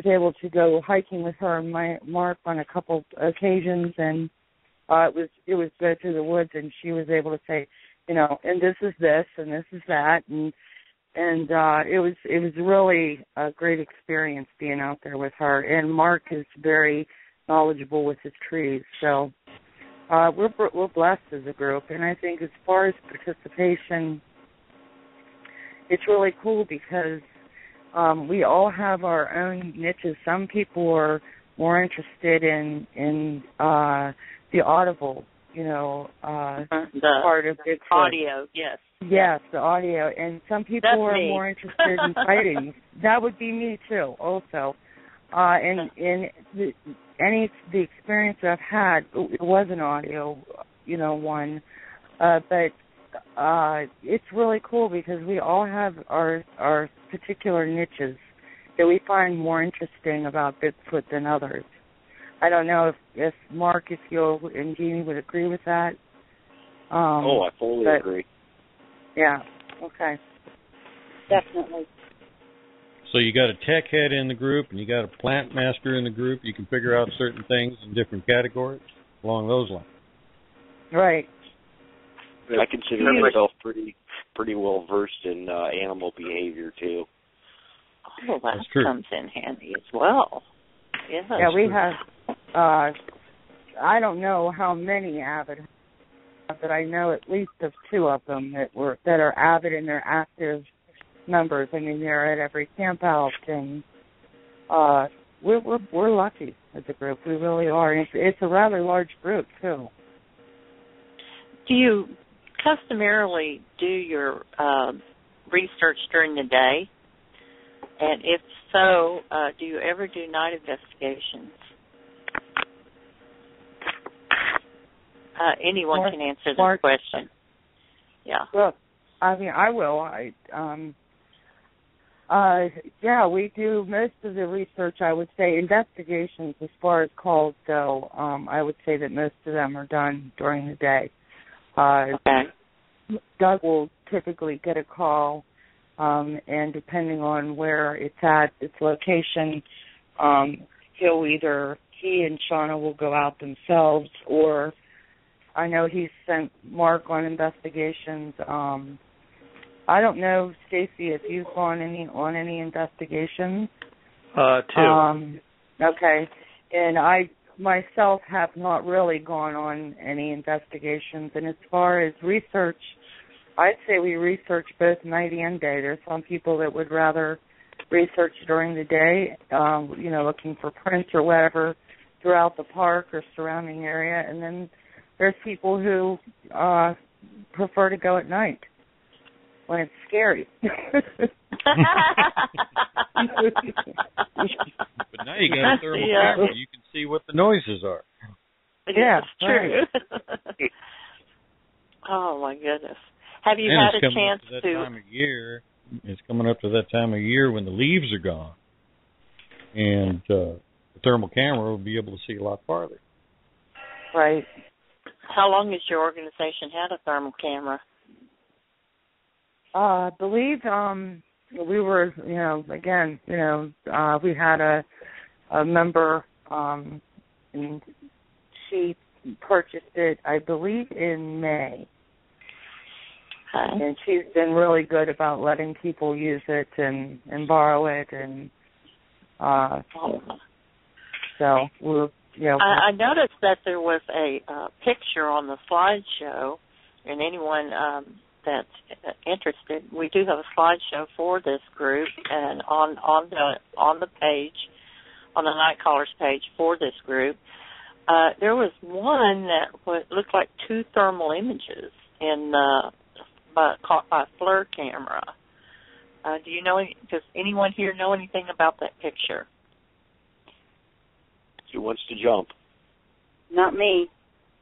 able to go hiking with her and Mark on a couple occasions, and it was good through the woods. And she was able to say, and this is this, and this is that, and it was really a great experience being out there with her. And Mark is very knowledgeable with his trees, so we're blessed as a group. And I think as far as participation, it's really cool because we all have our own niches. Some people are more interested in the audible, part of Bigfoot. Audio, yes. Yes, the audio. And some people are more interested in sightings. That would be me too, also. And the experience that I've had, it was an audio, one, but it's really cool because we all have our particular niches that we find more interesting about Bigfoot than others. I don't know if Mark, if you and Jeannie would agree with that. I fully agree. Yeah. Okay. Definitely. So you got a tech head in the group and you got a plant master in the group. You can figure out certain things in different categories along those lines. Right. I consider myself pretty well versed in animal behavior too. Oh, that comes in handy as well. Yes. Yeah, we have. I don't know how many avid, but I know at least of two of them that are avid and they're active members. I mean, they're at every camp out, and we're lucky as a group. We really are. And it's a rather large group too. Do you customarily do your research during the day? And if so, do you ever do night investigations? Anyone can answer this question. Yeah. Well, I mean, I will. We do most of the research, I would say. Investigations, as far as calls go, I would say that most of them are done during the day. Okay. Doug will typically get a call, and depending on where it's at, its location, he and Shawna will go out themselves, or I know he's sent Mark on investigations. I don't know, Stacy, if you've gone on any investigations. Two. Okay. And I myself have not really gone on any investigations. And as far as research, I'd say we research both night and day. There's some people that would rather research during the day, looking for prints or whatever throughout the park or surrounding area. And then there's people who prefer to go at night when it's scary. But now you got a thermal camera. You can see what the noises are. Yeah, it's true. Right. Oh, my goodness. Have you and had a chance to... Time of year, it's coming up to that time of year when the leaves are gone. And the thermal camera will be able to see a lot farther. Right. How long has your organization had a thermal camera? I believe we were, we had a member, and she purchased it, I believe, in May. Okay. And she's been really good about letting people use it and borrow it, and so we're. Yeah. I noticed that there was a picture on the slideshow, and anyone that's interested, we do have a slideshow for this group, and on the page, on the Nite Callers page for this group, there was one that looked like two thermal images caught by a FLIR camera. Do you know? Does anyone here know anything about that picture? Who wants to jump? Not me.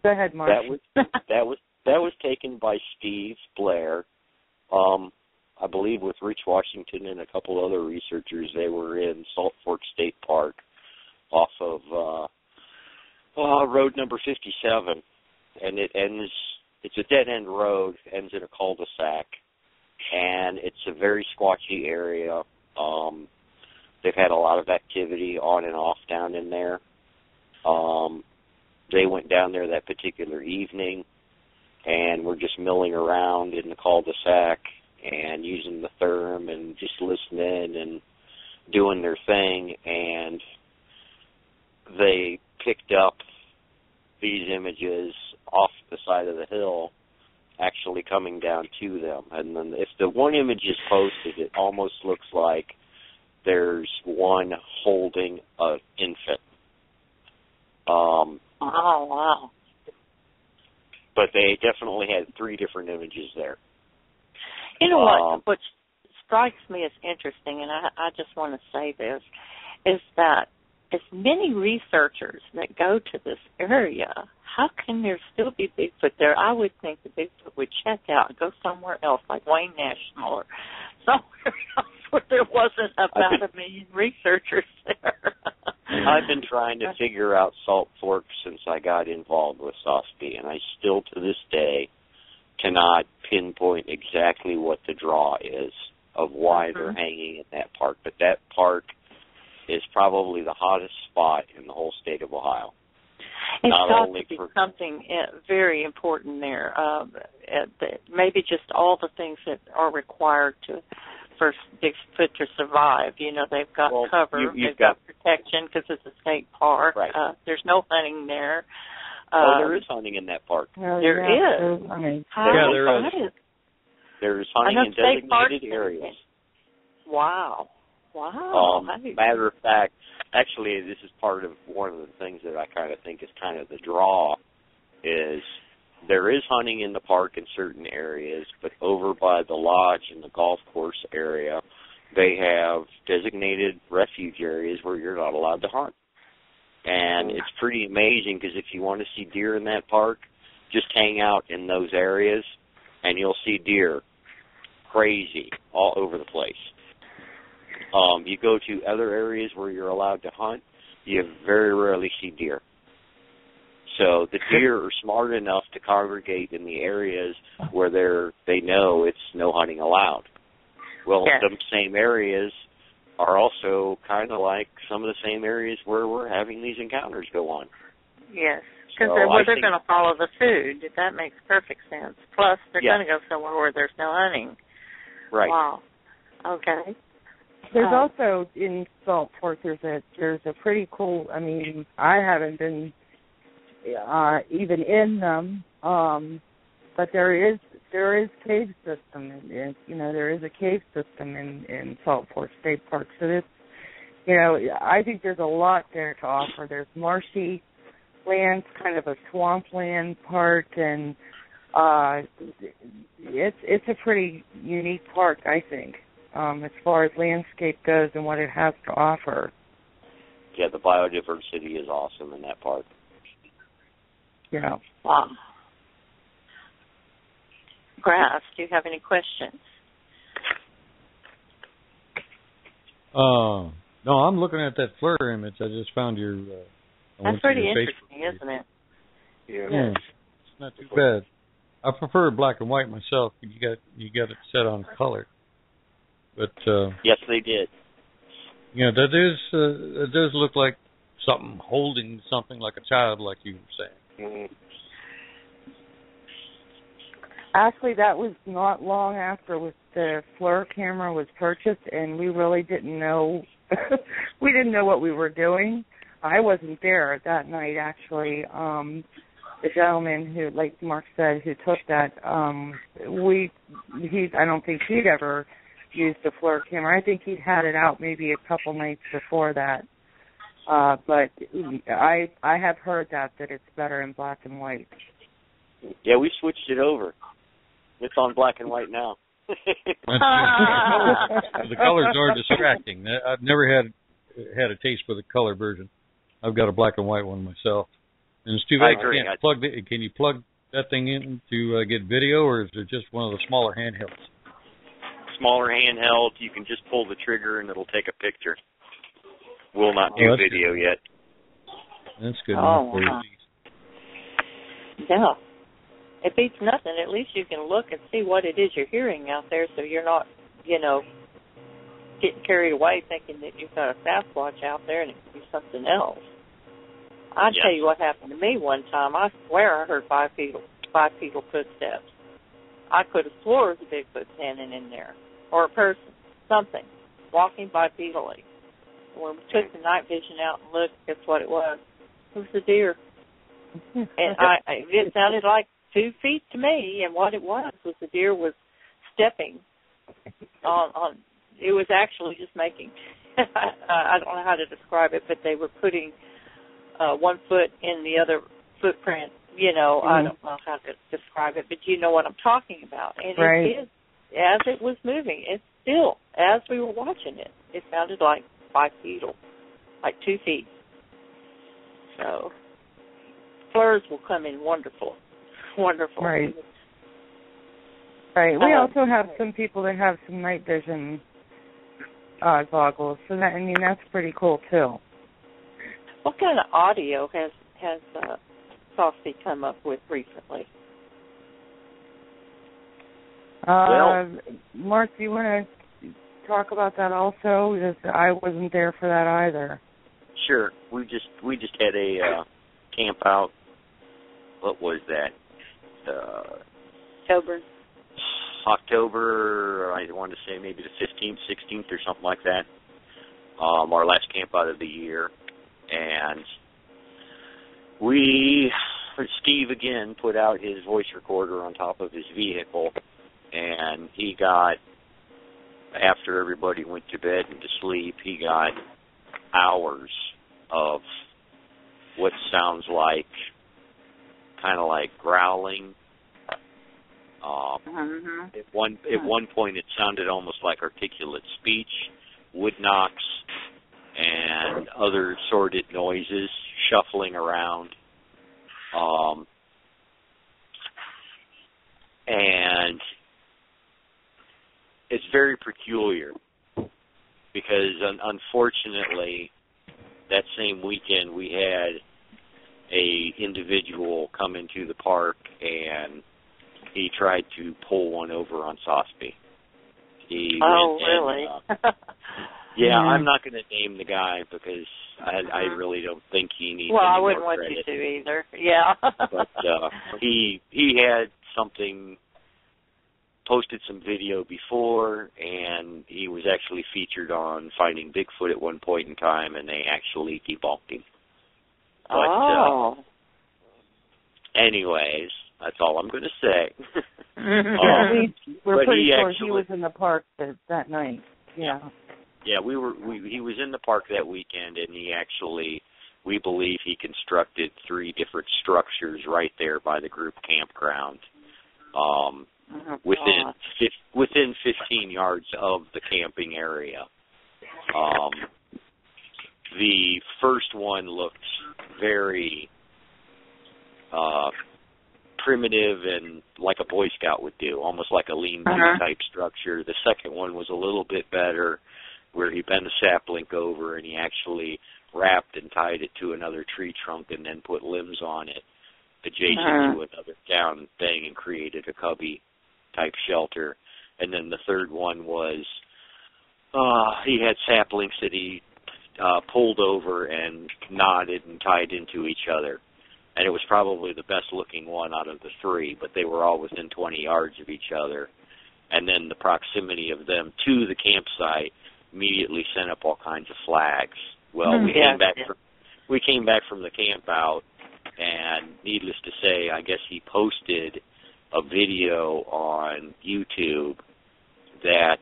Go ahead, Mark. That was taken by Steve Blair. I believe with Rich Washington and a couple other researchers. They were in Salt Fork State Park off of road number 57, and it's a dead-end road, ends in a cul-de-sac, and it's a very squatchy area. They've had a lot of activity on and off down in there. They went down there that particular evening and were just milling around in the cul-de-sac and using the therm and just listening and doing their thing, and they picked up these images off the side of the hill actually coming down to them. And then if the one image is posted, it almost looks like there's one holding an infant. Oh, wow. But they definitely had 3 different images there. You know what strikes me as interesting, and I just want to say this, is that as many researchers that go to this area, how can there still be Bigfoot there? I would think the Bigfoot would check out and go somewhere else, like Wayne National or somewhere else where there wasn't about 1 million researchers there. I've been trying to figure out Salt Fork since I got involved with SOSBI, and I still to this day cannot pinpoint exactly what the draw is of why they're hanging in that park. But that park is probably the hottest spot in the whole state of Ohio. It's Not got only to be for something very important there. Maybe just all the things that are required for Bigfoot to survive. You know, they've got cover, they've got protection because it's a state park. Right. There's no hunting there. There is hunting in that park. There is. There is. There's hunting in designated areas. Wow. Wow. Matter of fact, actually, this is part of one of the things that I kind of think is kind of the draw is there is hunting in the park in certain areas, but over by the lodge and the golf course area, they have designated refuge areas where you're not allowed to hunt. And it's pretty amazing because if you want to see deer in that park, just hang out in those areas and you'll see deer crazy all over the place. You go to other areas where you're allowed to hunt, you very rarely see deer. So the deer are smart enough to congregate in the areas where they know it's no hunting allowed. Well, some same areas are also kind of like some of the same areas where we're having these encounters go on. Yes, because they're going to follow the food. That makes perfect sense. Plus, they're going to go somewhere where there's no hunting. Right. Wow. Okay. There's also in Salt Fork. There's a pretty cool. I mean, I haven't been even in them, but there is cave system. There is a cave system in Salt Fork State Park. So this, I think there's a lot there to offer. There's marshy lands, kind of a swampland part, and it's a pretty unique park, I think. As far as landscape goes and what it has to offer. Yeah, the biodiversity is awesome in that park. Yeah. Wow. Grass, do you have any questions? No, I'm looking at that flare image. I just found your... That's pretty interesting, isn't it? Yeah. It's not too bad. I prefer black and white myself, but you got it set on color. But yes, they did. That does look like something holding something like a child, like you were saying. Mm-hmm. Actually, that was not long after the FLIR camera was purchased, and we really didn't know. We didn't know what we were doing. I wasn't there that night, actually. The gentleman who, like Mark said, who took that, I don't think he'd ever used a FLIR camera. I think he'd had it out maybe a couple nights before that. But I have heard that it's better in black and white. Yeah, we switched it over. It's on black and white now. The colors are distracting. I've never had a taste for the color version. I've got a black and white one myself. And it's too bad can you plug that thing in to get video, or is it just one of the smaller handhelds? Smaller handheld, you can just pull the trigger and it'll take a picture. Will not do video yet. That's good enough for you. Yeah. It beats nothing. At least you can look and see what it is you're hearing out there, so you're not, getting carried away thinking that you've got a Sasquatch out there and it could be something else. I'll tell you what happened to me one time. I swear I heard bipedal footsteps. I could have swore it was a Bigfoot standing in there, or a person, something, walking bipedally. When we took the night vision out and looked, guess what it was? It was a deer. And it sounded like 2 feet to me, and what it was the deer was stepping on it was actually just making, I don't know how to describe it, but they were putting 1 foot in the other footprint, I don't know how to describe it, but you know what I'm talking about. And it is, as it was moving, it's still, as we were watching it, it sounded like bipedal, like 2 feet. So, blurs will come in wonderful. Right. Right. We also have some people that have some night vision goggles, so that's pretty cool too. What kind of audio has SOSBI come up with recently? Mark, do you want to talk about that also? Because I wasn't there for that either. Sure. We just had a camp out. What was that? October, I want to say maybe the 15th, 16th, or something like that. Our last camp out of the year. And Steve again put out his voice recorder on top of his vehicle, and he got, after everybody went to bed and to sleep, he got hours of what sounds like kind of like growling. At one point, it sounded almost like articulate speech, wood knocks, and other assorted noises, shuffling around. And it's very peculiar because, unfortunately, that same weekend we had a individual come into the park and he tried to pull one over on SOSBI. Really? Yeah, I'm not going to name the guy because I really don't think he needs any more credit. Well, I wouldn't want you to either. Yeah. But he had something, posted some video before, and he was actually featured on Finding Bigfoot at one point in time, and they actually debunked him. But, anyways, that's all I'm going to say. We're pretty sure he was in the park that night. Yeah. Yeah, he was in the park that weekend, and we believe he constructed 3 different structures right there by the group campground, within 15 yards of the camping area. The first one looked very primitive and like a Boy Scout would do, almost like a lean-to type structure. The second one was a little bit better, where he bent a sapling over and he actually wrapped and tied it to another tree trunk and then put limbs on it adjacent to another down thing and created a cubby type shelter. And then the third one was he had saplings that he pulled over and knotted and tied into each other. And it was probably the best looking one out of the 3, but they were all within 20 yards of each other. And then the proximity of them to the campsite immediately sent up all kinds of flags. Well, we came back from the camp out, and needless to say, I guess he posted a video on YouTube that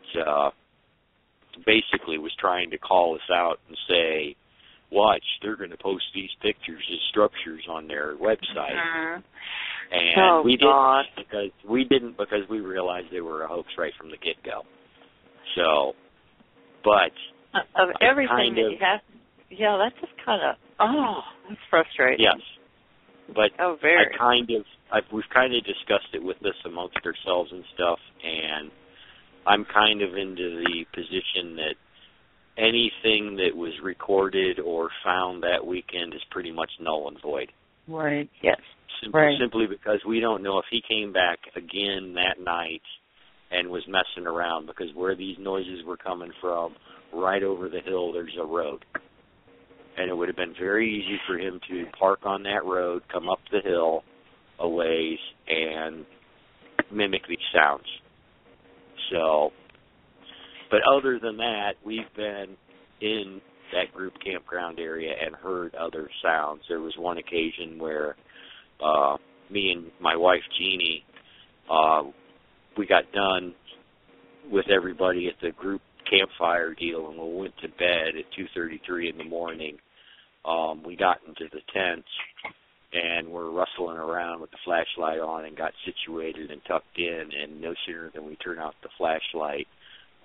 basically was trying to call us out and say, watch, they're going to post these pictures as structures on their website. And we didn't because we realized they were a hoax right from the get-go. So, but of everything that you have, Yeah, that's just kind of, that's frustrating. Yes. But very. we've kind of discussed it with this amongst ourselves and stuff, and I'm kind of into the position that anything that was recorded or found that weekend is pretty much null and void. Right. Yes. Simply because we don't know if he came back again that night and was messing around, because where these noises were coming from, right over the hill, there's a road. And it would have been very easy for him to park on that road, come up the hill a ways, and mimic these sounds. So, but other than that, we've been in that group campground area and heard other sounds. There was one occasion where me and my wife, Jeannie, we got done with everybody at the group campfire deal, and we went to bed at 2:33 in the morning. We got into the tents, and we're rustling around with the flashlight on and got situated and tucked in, and no sooner than we turn out the flashlight,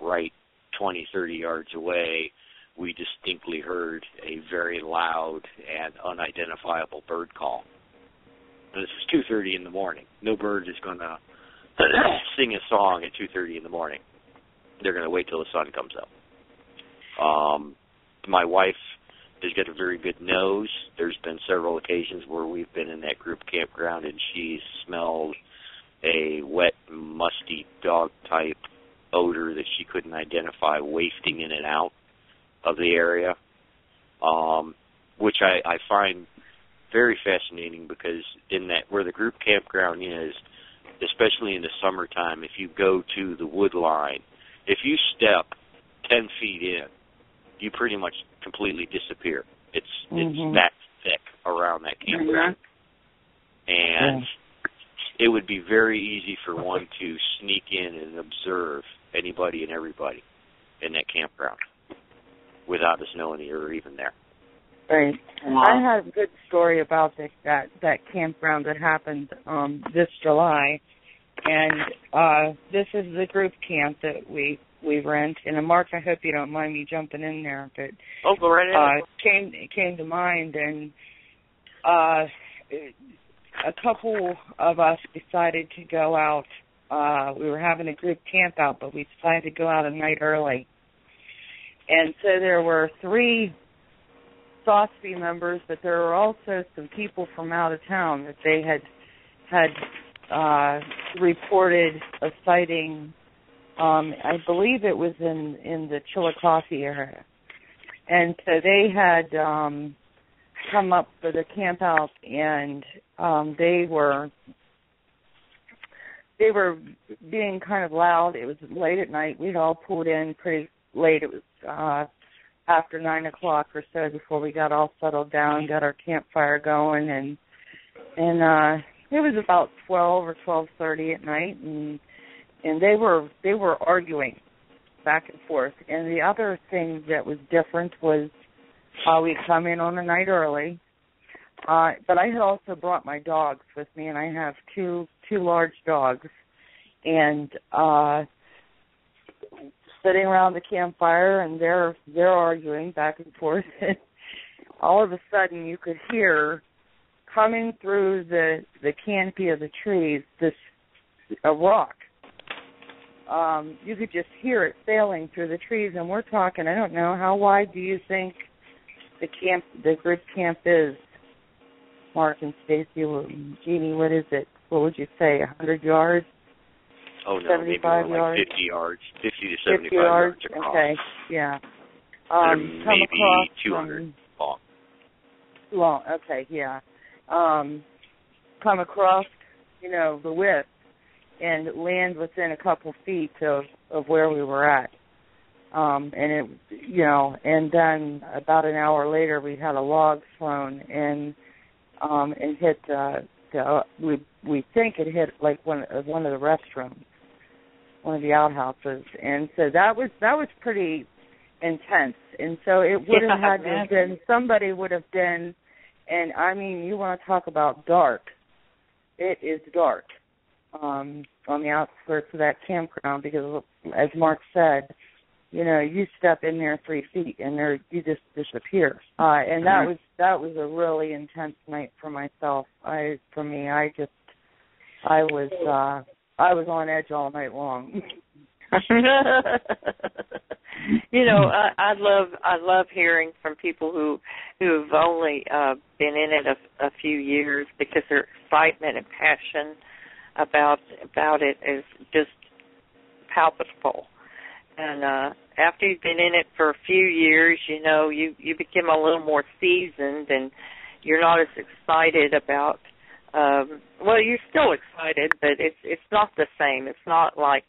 right 20, 30 yards away, we distinctly heard a very loud and unidentifiable bird call. And this is 2:30 in the morning. No bird is going to sing a song at 2:30 in the morning. They're going to wait till the sun comes up. My wife has got a very good nose. There's been several occasions where we've been in that group campground and she's smelled a wet, musty dog-type odor that she couldn't identify wafting in and out of the area, which I find very fascinating, because in that, where the group campground is, especially in the summertime, if you go to the wood line, if you step 10 feet in, you pretty much completely disappear. It's that thick around that campground. And it would be very easy for one to sneak in and observe anybody and everybody in that campground without us knowing you were even there. Right. I had a good story about that campground that happened this July, and this is the group camp that we rent. And Mark, I hope you don't mind me jumping in there, but go right in. It came to mind, and a couple of us decided to go out. We were having a group camp out, but we decided to go out a night early. And so there were 3 SOSBI members, but there were also some people from out of town that they had reported a sighting. I believe it was in the Chillicothe area. And so they had come up for the camp out, and they were being kind of loud. It was late at night. We'd all pulled in pretty late. It was after 9 o'clock or so before we got all settled down, got our campfire going, and it was about 12 or 12:30 at night, and they were arguing back and forth. And the other thing that was different was we'd come in on a night early, but I had also brought my dogs with me, and I have two large dogs, and sitting around the campfire, and they're arguing back and forth. And all of a sudden, you could hear coming through the canopy of the trees a rock. You could just hear it sailing through the trees, and we're talking, I don't know, how wide do you think the group camp is? Mark and Stacy, Jeannie, what is it? What would you say, 100 yards? Oh, no, maybe more like 50 yards, 50 to 75 yards across. Okay, yeah. Maybe 200 long. Long, okay, yeah. Come across, the width and land within a couple feet of where we were at. And it, and then about an hour later we had a log thrown and hit we think it hit like one of the restrooms, one of the outhouses, and so that was pretty intense. And so it would have had to have been, somebody would have been, and I mean, you want to talk about dark. It is dark on the outskirts of that campground because, as Mark said, you step in there 3 feet and you just disappear. And that was a really intense night for myself. I was on edge all night long. I love hearing from people who've only been in it a few years, because their excitement and passion about it is just palpable. And after you've been in it for a few years, you become a little more seasoned, and you're not as excited about. You're still excited, but it's not the same. It's not like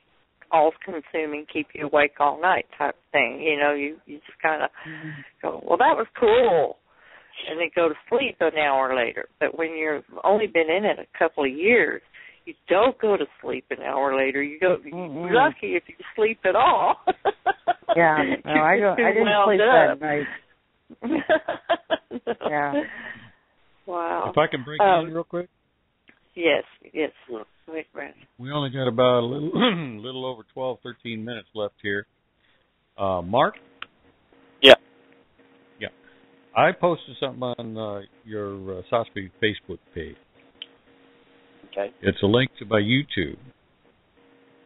all-consuming, keep you awake all night type thing. You just kind of go, well, that was cool, and then go to sleep an hour later. But when you've only been in it a couple of years, you don't go to sleep an hour later. You're lucky if you sleep at all. Yeah, no, I didn't sleep that night. Yeah. Wow. If I can break in real quick. Yes. Wait, Brad. We only got about a little over 12, 13 minutes left here. Mark? Yeah. Yeah. I posted something on your SOSBI Facebook page. Okay. It's a link to my YouTube.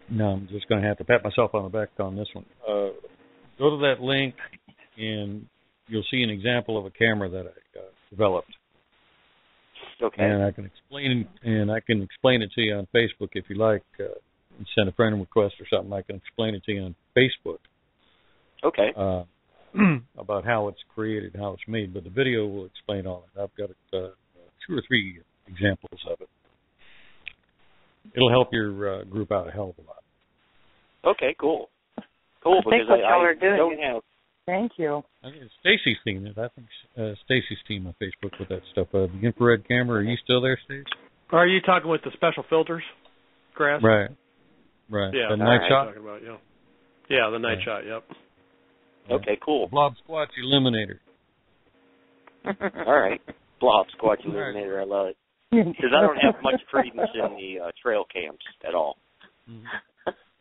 Now I'm just going to have to pat myself on the back on this one. Go to that link, and you'll see an example of a camera that I developed. Okay. And I can explain it to you on Facebook if you like. Send a friend request or something. I can explain it to you on Facebook. Okay. About how it's created, how it's made, but the video will explain all that. I've got 2 or 3 examples of it. It'll help your group out a hell of a lot. Okay, cool. Cool, because I don't have. Thank you. I mean, Stacy's team. I think Stacy's team on Facebook with that stuff. The infrared camera. Are you still there, Stacy? Are you talking with the special filters, Grass? Right. Yeah. The night shot. Talking about, yeah, the night shot. Yep. Okay, cool. Blob Squatch Eliminator. All right. Blob Squatch Eliminator. I love it. Because I don't have much credence in the trail cams at all.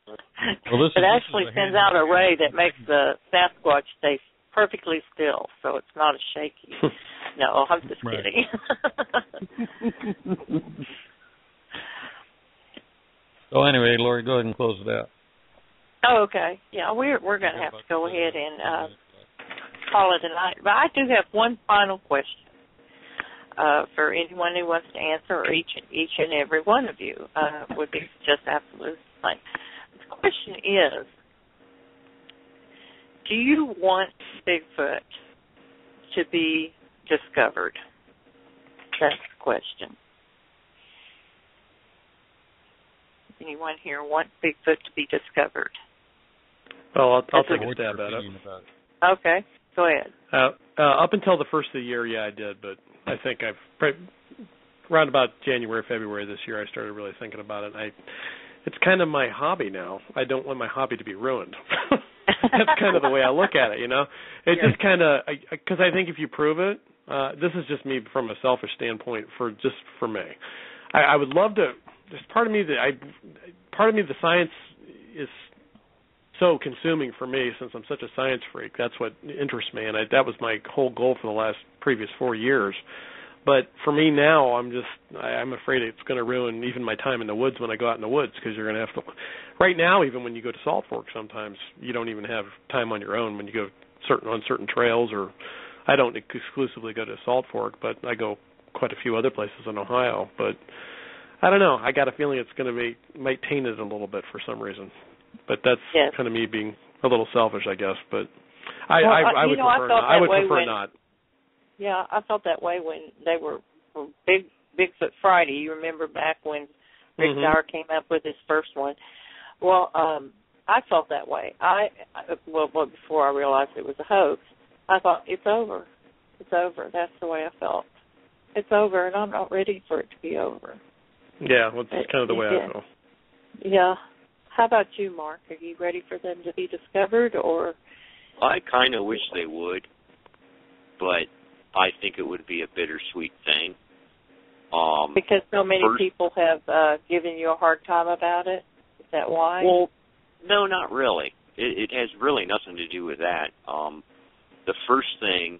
Well, it actually sends out a ray that makes the Sasquatch stay perfectly still, so it's not as shaky. No, I'm just kidding. So anyway, Lori, go ahead and close it out. Oh, okay. Yeah, we're going to have to go ahead and call it a night. But I do have one final question for anyone who wants to answer, or each and every one of you would be just absolutely fine. The question is, do you want Bigfoot to be discovered? That's the question. Anyone here want Bigfoot to be discovered? Well, I'll take a stab at it. Okay, go ahead. Up until the first of the year, I did, but I think around about January, February this year, I started really thinking about it. It's kind of my hobby now. I don't want my hobby to be ruined. That's kind of the way I look at it, It just kind of, because I think if you prove it, this is just me from a selfish standpoint for me. I would love to. There's part of me the science is so consuming for me since I'm such a science freak. That's what interests me, and that was my whole goal for the previous 4 years. But for me now, I'm afraid it's going to ruin even my time in the woods when I go out in the woods, because you're going to have to. Right now, even when you go to Salt Fork, sometimes you don't even have time on your own when you go on certain trails. Or I don't exclusively go to Salt Fork, but I go quite a few other places in Ohio. But I don't know. I got a feeling it's going to might taint it a little bit for some reason. But that's kind of me being a little selfish, I guess. But I would prefer not. I would prefer not. Yeah, I felt that way when they were Bigfoot Friday. You remember back when Rick Dyer came up with his first one? Well, I felt that way. Before I realized it was a hoax, I thought, it's over. It's over. That's the way I felt. It's over, and I'm not ready for it to be over. Yeah, well, that's kind of the way I feel. Yeah. How about you, Mark? Are you ready for them to be discovered, or? I kind of wish they would, but I think it would be a bittersweet thing. Because so many people have given you a hard time about it? Is that why? Well, no, not really. it has really nothing to do with that. The first thing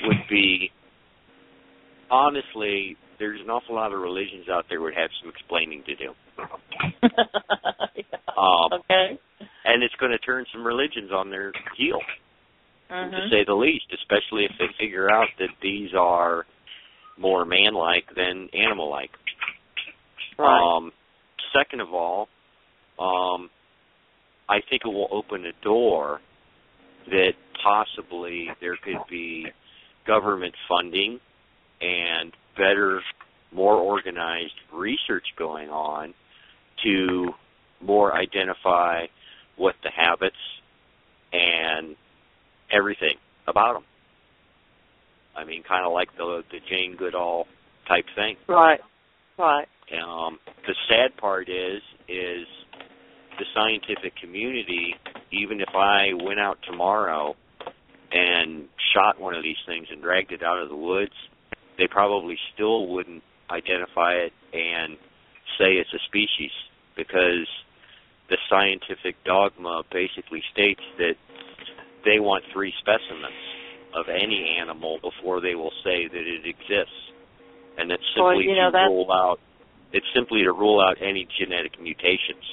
would be, honestly, there's an awful lot of religions out there would have some explaining to do. Okay. And it's going to turn some religions on their heel, Mm-hmm. to say the least, especially if they figure out that these are more man-like than animal-like. Right. Second of all, I think it will open a door that possibly there could be government funding and better, more organized research going on to more identify what the habits and everything about them. I mean, kind of like the Jane Goodall type thing. Right. Right. The sad part is the scientific community, even if I went out tomorrow and shot one of these things and dragged it out of the woods, they probably still wouldn't identify it and say it's a species, because the scientific dogma basically states that they want 3 specimens of any animal before they will say that it exists. And that's simply to rule out any genetic mutations.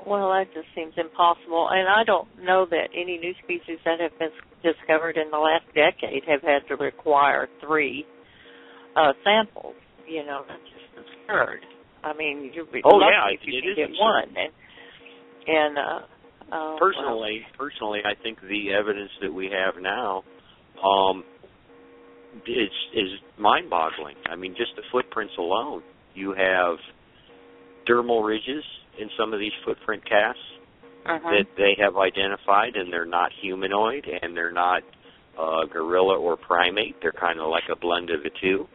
Well, that just seems impossible. And I don't know that any new species that have been discovered in the last decade have had to require 3 samples. You know, that's just absurd. I mean, you'd be lucky if you can get one. Personally, I think the evidence that we have now is mind-boggling. I mean, just the footprints alone. You have dermal ridges in some of these footprint casts that they have identified, and they're not humanoid, and they're not gorilla or primate. They're kind of like a blend of the two.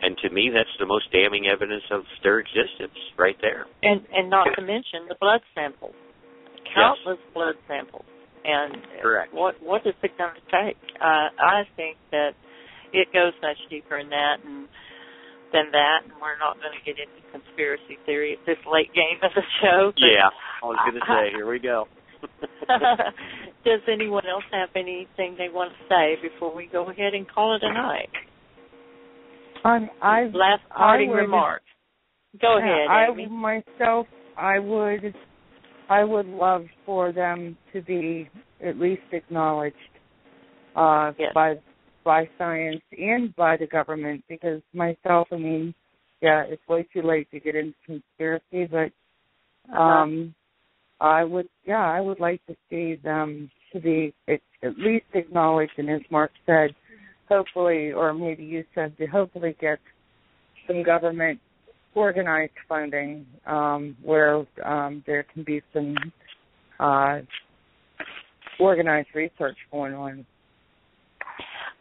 And to me, that's the most damning evidence of their existence right there. And not to mention the blood samples. Countless blood samples. And correct. What is it going to take? I think that it goes much deeper than that, and we're not going to get into conspiracy theory at this late game of the show. Yeah, I was going to say, here we go. Does anyone else have anything they want to say before we go ahead and call it a night? Last parting remarks. Go ahead, Amy. I would love for them to be at least acknowledged by science and by the government, because myself, I mean, it's way too late to get into conspiracy, but I would like to see them to be at least acknowledged, and as Mark said, hopefully, or maybe you said, to hopefully get some government organized funding where there can be some organized research going on.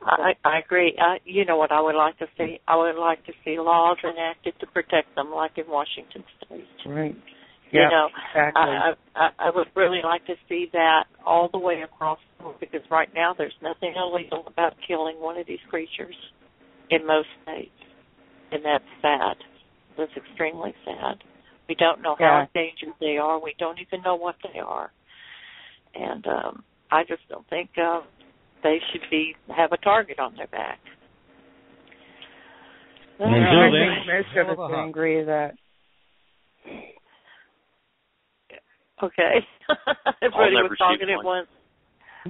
I agree. You know what I would like to see? I would like to see laws enacted to protect them, like in Washington State. Right. You know, exactly. I would really like to see that all the way across the board, because right now there's nothing illegal about killing one of these creatures in most states, and that's sad. That's extremely sad. We don't know how endangered they are. We don't even know what they are, and I just don't think they should have a target on their back. I think most of us can agree with that. Okay. Everybody was talking at once.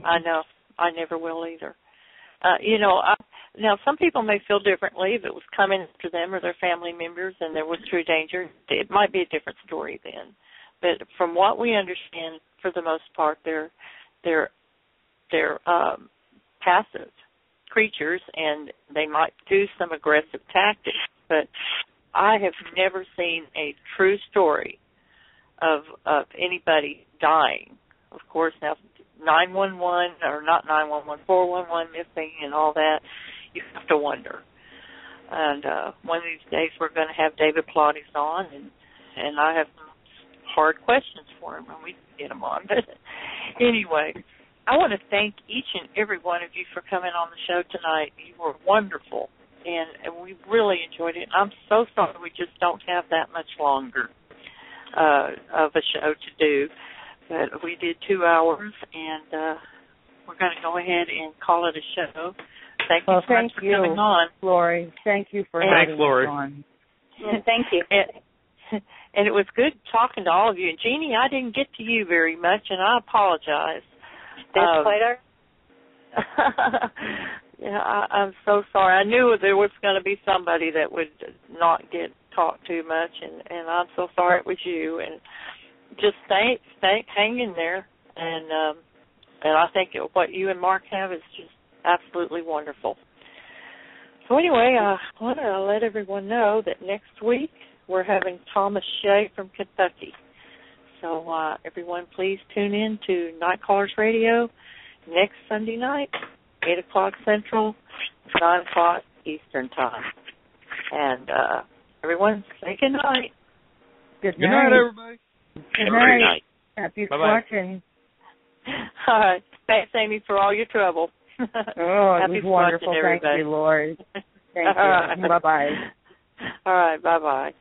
I know. I never will either. Now, some people may feel differently if it was coming to them or their family members and there was true danger. It might be a different story then. But from what we understand, for the most part, they're passive creatures, and they might do some aggressive tactics. But I have never seen a true story of anybody dying. Of course, now 911, or not 911, 411 missing and all that, you have to wonder. And one of these days we're going to have David Plotties on, and I have some hard questions for him when we get him on. But anyway, I want to thank each and every one of you for coming on the show tonight. You were wonderful, and we really enjoyed it. I'm so sorry we just don't have that much longer of a show to do. But we did 2 hours, and we're going to go ahead and call it a show. Thank you so much for coming on. Lori. Thank you for having us on. Thank you. And it was good talking to all of you. And Jeannie, I didn't get to you very much, and I apologize. That's quite all right. Yeah, I'm so sorry. I knew there was going to be somebody that would not get talked too much, and I'm so sorry it was you. And just hang in there. And I think what you and Mark have is just absolutely wonderful. So anyway, I want to let everyone know that next week we're having Thomas Shea from Kentucky. So everyone please tune in to Nite Callers Radio next Sunday night, 8 o'clock Central, 9 o'clock Eastern Time. And everyone say good night. Good night, everybody. Good night. Happy watching. All right. Thanks, Amy, for all your trouble. Oh, it was wonderful. Thank you, Lori. Thank you. Right. Bye-bye. All right. Bye-bye.